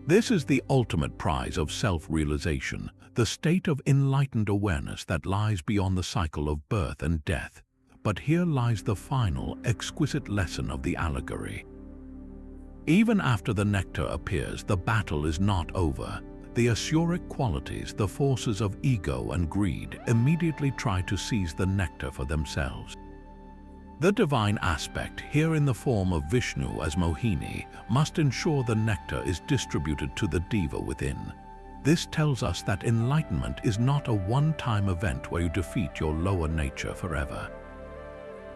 This is the ultimate prize of self-realization, the state of enlightened awareness that lies beyond the cycle of birth and death. But here lies the final, exquisite lesson of the allegory. Even after the nectar appears, the battle is not over. The Asuric qualities, the forces of ego and greed, immediately try to seize the nectar for themselves. The divine aspect, here in the form of Vishnu as Mohini, must ensure the nectar is distributed to the Deva within. This tells us that enlightenment is not a one-time event where you defeat your lower nature forever.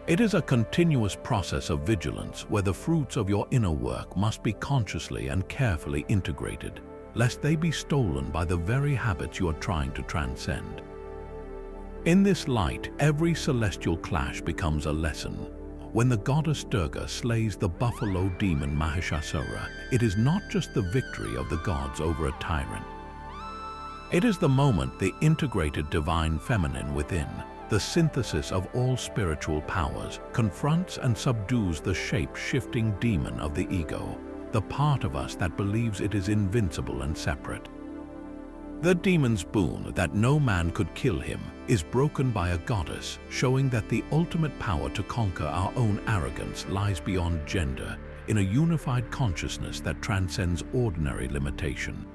It is a continuous process of vigilance where the fruits of your inner work must be consciously and carefully integrated, lest they be stolen by the very habits you are trying to transcend. In this light, every celestial clash becomes a lesson. When the goddess Durga slays the buffalo demon Mahishasura, it is not just the victory of the gods over a tyrant. It is the moment the integrated divine feminine within, the synthesis of all spiritual powers, confronts and subdues the shape-shifting demon of the ego, the part of us that believes it is invincible and separate. The demon's boon that no man could kill him is broken by a goddess, showing that the ultimate power to conquer our own arrogance lies beyond gender, in a unified consciousness that transcends ordinary limitation.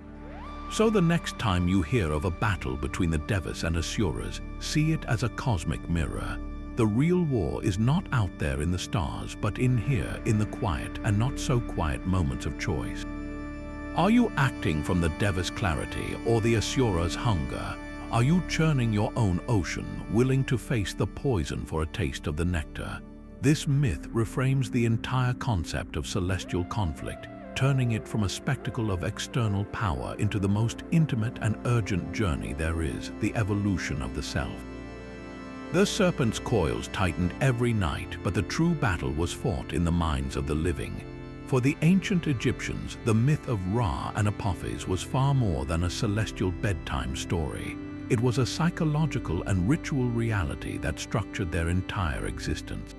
So the next time you hear of a battle between the Devas and Asuras, see it as a cosmic mirror. The real war is not out there in the stars, but in here, in the quiet and not so quiet moments of choice. Are you acting from the Deva's clarity or the Asura's hunger? Are you churning your own ocean, willing to face the poison for a taste of the nectar? This myth reframes the entire concept of celestial conflict, turning it from a spectacle of external power into the most intimate and urgent journey there is, the evolution of the self. The serpent's coils tightened every night, but the true battle was fought in the minds of the living. For the ancient Egyptians, the myth of Ra Apophis was far more than a celestial bedtime story. It was a psychological and ritual reality that structured their entire existence.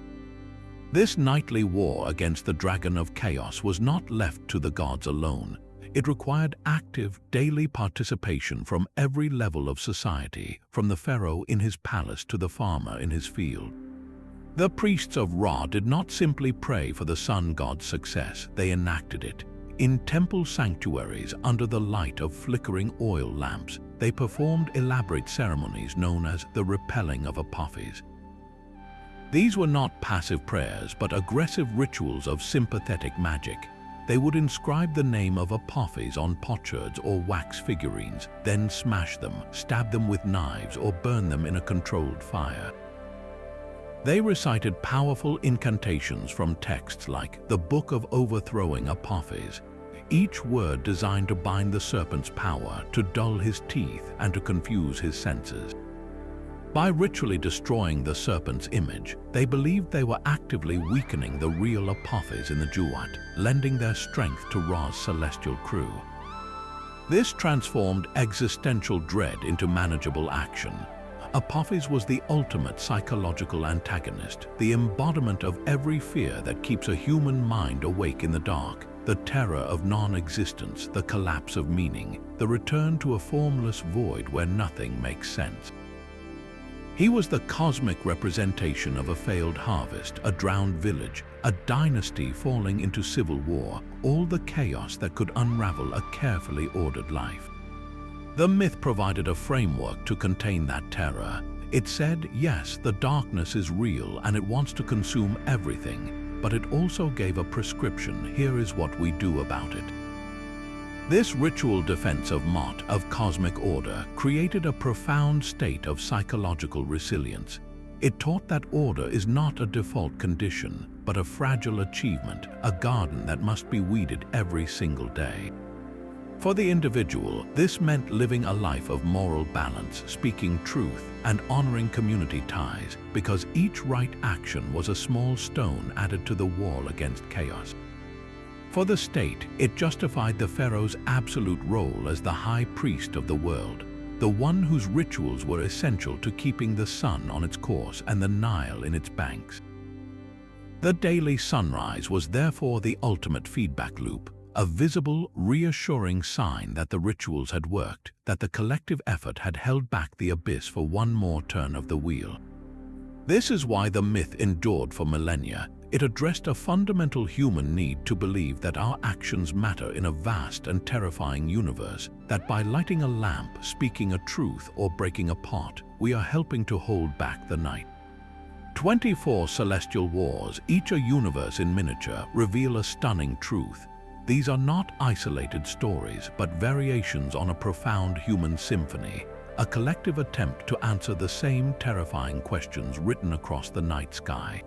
This nightly war against the dragon of chaos was not left to the gods alone. It required active, daily participation from every level of society, from the pharaoh in his palace to the farmer in his field. The priests of Ra did not simply pray for the sun god's success, they enacted it. In temple sanctuaries, under the light of flickering oil lamps, they performed elaborate ceremonies known as the repelling of Apophis. These were not passive prayers, but aggressive rituals of sympathetic magic. They would inscribe the name of Apophis on potsherds or wax figurines, then smash them, stab them with knives, or burn them in a controlled fire. They recited powerful incantations from texts like the Book of Overthrowing Apophis, each word designed to bind the serpent's power, to dull his teeth, and to confuse his senses. By ritually destroying the serpent's image, they believed they were actively weakening the real Apophis in the duat, lending their strength to Ra's celestial crew. This transformed existential dread into manageable action. Apophis was the ultimate psychological antagonist, the embodiment of every fear that keeps a human mind awake in the dark, the terror of non-existence, the collapse of meaning, the return to a formless void where nothing makes sense. He was the cosmic representation of a failed harvest, a drowned village, a dynasty falling into civil war, all the chaos that could unravel a carefully ordered life. The myth provided a framework to contain that terror. It said, yes, the darkness is real and it wants to consume everything, but it also gave a prescription. Here is what we do about it. This ritual defense of Mot, of cosmic order, created a profound state of psychological resilience. It taught that order is not a default condition, but a fragile achievement, a garden that must be weeded every single day. For the individual, this meant living a life of moral balance, speaking truth, and honoring community ties, because each right action was a small stone added to the wall against chaos. For the state, it justified the pharaoh's absolute role as the high priest of the world, the one whose rituals were essential to keeping the sun on its course and the Nile in its banks. The daily sunrise was therefore the ultimate feedback loop, a visible, reassuring sign that the rituals had worked, that the collective effort had held back the abyss for one more turn of the wheel. This is why the myth endured for millennia. It addressed a fundamental human need to believe that our actions matter in a vast and terrifying universe, that by lighting a lamp, speaking a truth, or breaking a pot, we are helping to hold back the night. 24 celestial wars, each a universe in miniature, reveal a stunning truth. These are not isolated stories, but variations on a profound human symphony, a collective attempt to answer the same terrifying questions written across the night sky.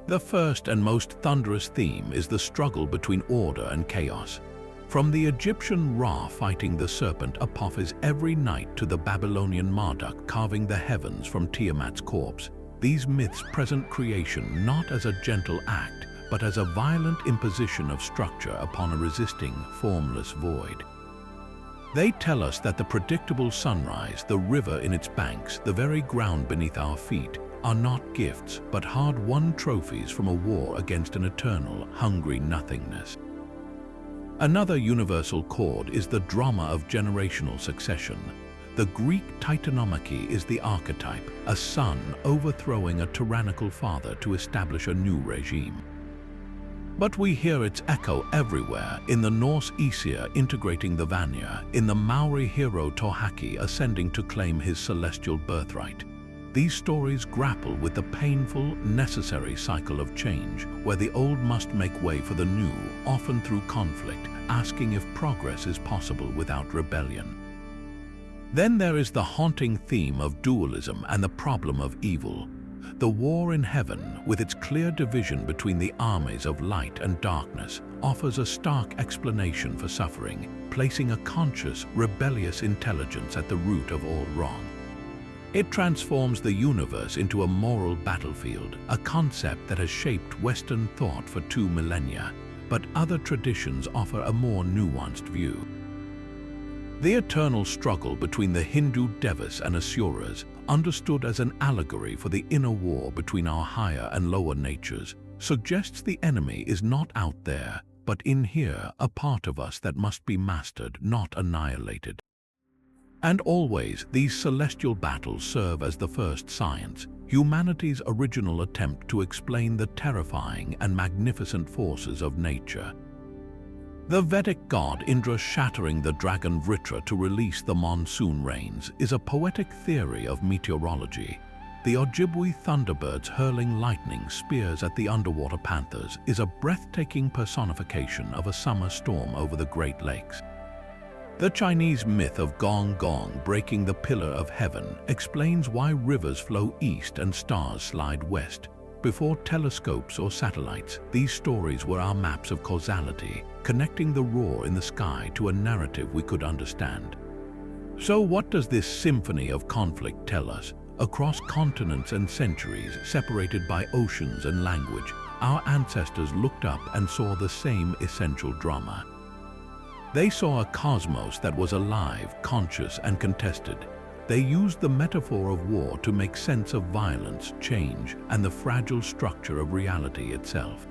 The first and most thunderous theme is the struggle between order and chaos. From the Egyptian Ra fighting the serpent Apophis every night to the Babylonian Marduk carving the heavens from Tiamat's corpse, these myths present creation not as a gentle act, but as a violent imposition of structure upon a resisting, formless void. They tell us that the predictable sunrise, the river in its banks, the very ground beneath our feet, are not gifts, but hard-won trophies from a war against an eternal, hungry nothingness. Another universal chord is the drama of generational succession. The Greek Titanomachy is the archetype, a son overthrowing a tyrannical father to establish a new regime. But we hear its echo everywhere, in the Norse Aesir integrating the Vanir, in the Maori hero Tohaki ascending to claim his celestial birthright. These stories grapple with the painful, necessary cycle of change, where the old must make way for the new, often through conflict, asking if progress is possible without rebellion. Then there is the haunting theme of dualism and the problem of evil. The war in heaven, with its clear division between the armies of light and darkness, offers a stark explanation for suffering, placing a conscious, rebellious intelligence at the root of all wrong. It transforms the universe into a moral battlefield, a concept that has shaped Western thought for 2 millennia, but other traditions offer a more nuanced view. The eternal struggle between the Hindu Devas and Asuras, understood as an allegory for the inner war between our higher and lower natures, suggests the enemy is not out there, but in here, a part of us that must be mastered, not annihilated. And always, these celestial battles serve as the first science, humanity's original attempt to explain the terrifying and magnificent forces of nature. The Vedic god Indra shattering the dragon Vritra to release the monsoon rains is a poetic theory of meteorology. The Ojibwe thunderbirds hurling lightning spears at the underwater panthers is a breathtaking personification of a summer storm over the Great Lakes. The Chinese myth of Gong Gong breaking the pillar of heaven explains why rivers flow east and stars slide west. Before telescopes or satellites, these stories were our maps of causality, connecting the roar in the sky to a narrative we could understand. So what does this symphony of conflict tell us? Across continents and centuries, separated by oceans and language, our ancestors looked up and saw the same essential drama. They saw a cosmos that was alive, conscious, and contested. They used the metaphor of war to make sense of violence, change, and the fragile structure of reality itself.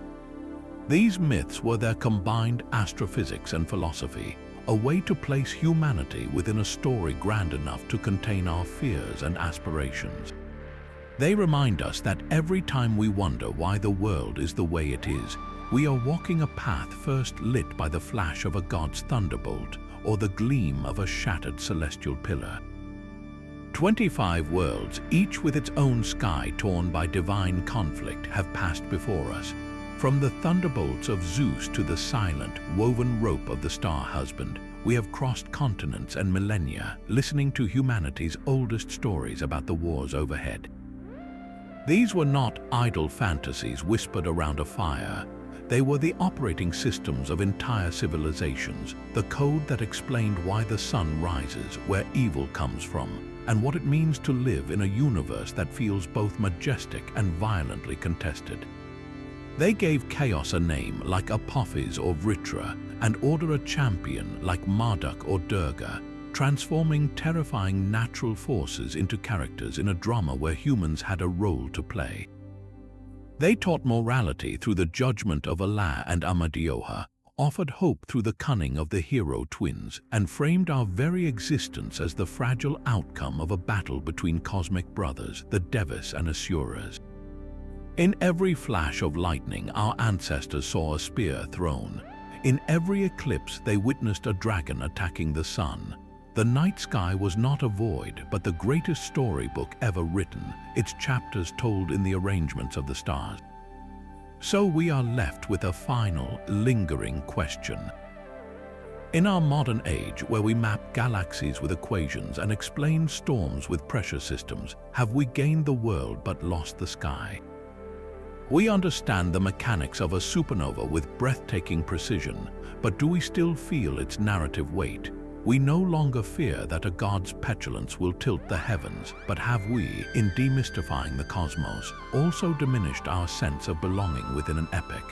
These myths were their combined astrophysics and philosophy, a way to place humanity within a story grand enough to contain our fears and aspirations. They remind us that every time we wonder why the world is the way it is, we are walking a path first lit by the flash of a god's thunderbolt or the gleam of a shattered celestial pillar. 25 worlds, each with its own sky torn by divine conflict, have passed before us. From the thunderbolts of Zeus to the silent, woven rope of the star husband, we have crossed continents and millennia, listening to humanity's oldest stories about the wars overhead. These were not idle fantasies whispered around a fire. They were the operating systems of entire civilizations, the code that explained why the sun rises, where evil comes from, and what it means to live in a universe that feels both majestic and violently contested. They gave chaos a name like Apophis or Vritra, and order a champion like Marduk or Durga, transforming terrifying natural forces into characters in a drama where humans had a role to play. They taught morality through the judgment of Allah and Amadioha, offered hope through the cunning of the hero twins, and framed our very existence as the fragile outcome of a battle between cosmic brothers, the Devas and Asuras. In every flash of lightning, our ancestors saw a spear thrown. In every eclipse, they witnessed a dragon attacking the sun. The night sky was not a void, but the greatest storybook ever written, its chapters told in the arrangements of the stars. So we are left with a final, lingering question. In our modern age, where we map galaxies with equations and explain storms with pressure systems, have we gained the world but lost the sky? We understand the mechanics of a supernova with breathtaking precision, but do we still feel its narrative weight? We no longer fear that a god's petulance will tilt the heavens, but have we, in demystifying the cosmos, also diminished our sense of belonging within an epic?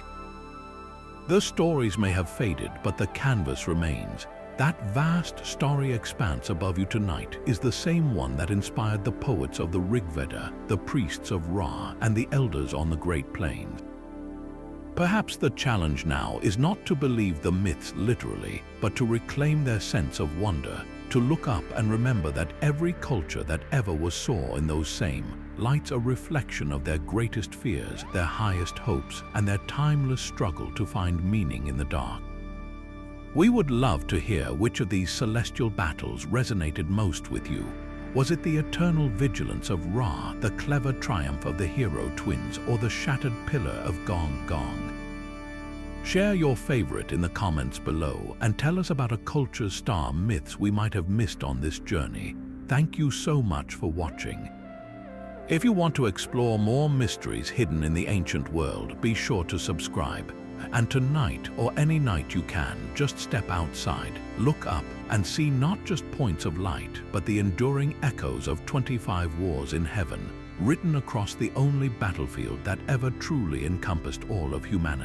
The stories may have faded, but the canvas remains. That vast, starry expanse above you tonight is the same one that inspired the poets of the Rig Veda, the priests of Ra, and the elders on the Great Plains. Perhaps the challenge now is not to believe the myths literally, but to reclaim their sense of wonder, to look up and remember that every culture that ever was saw in those same lights a reflection of their greatest fears, their highest hopes, and their timeless struggle to find meaning in the dark. We would love to hear which of these celestial battles resonated most with you. Was it the eternal vigilance of Ra, the clever triumph of the hero twins, or the shattered pillar of Gong Gong? Share your favorite in the comments below and tell us about a culture's star myths we might have missed on this journey. Thank you so much for watching. If you want to explore more mysteries hidden in the ancient world, be sure to subscribe. And tonight, or any night you can, just step outside, look up, and see not just points of light, but the enduring echoes of 25 wars in heaven, written across the only battlefield that ever truly encompassed all of humanity.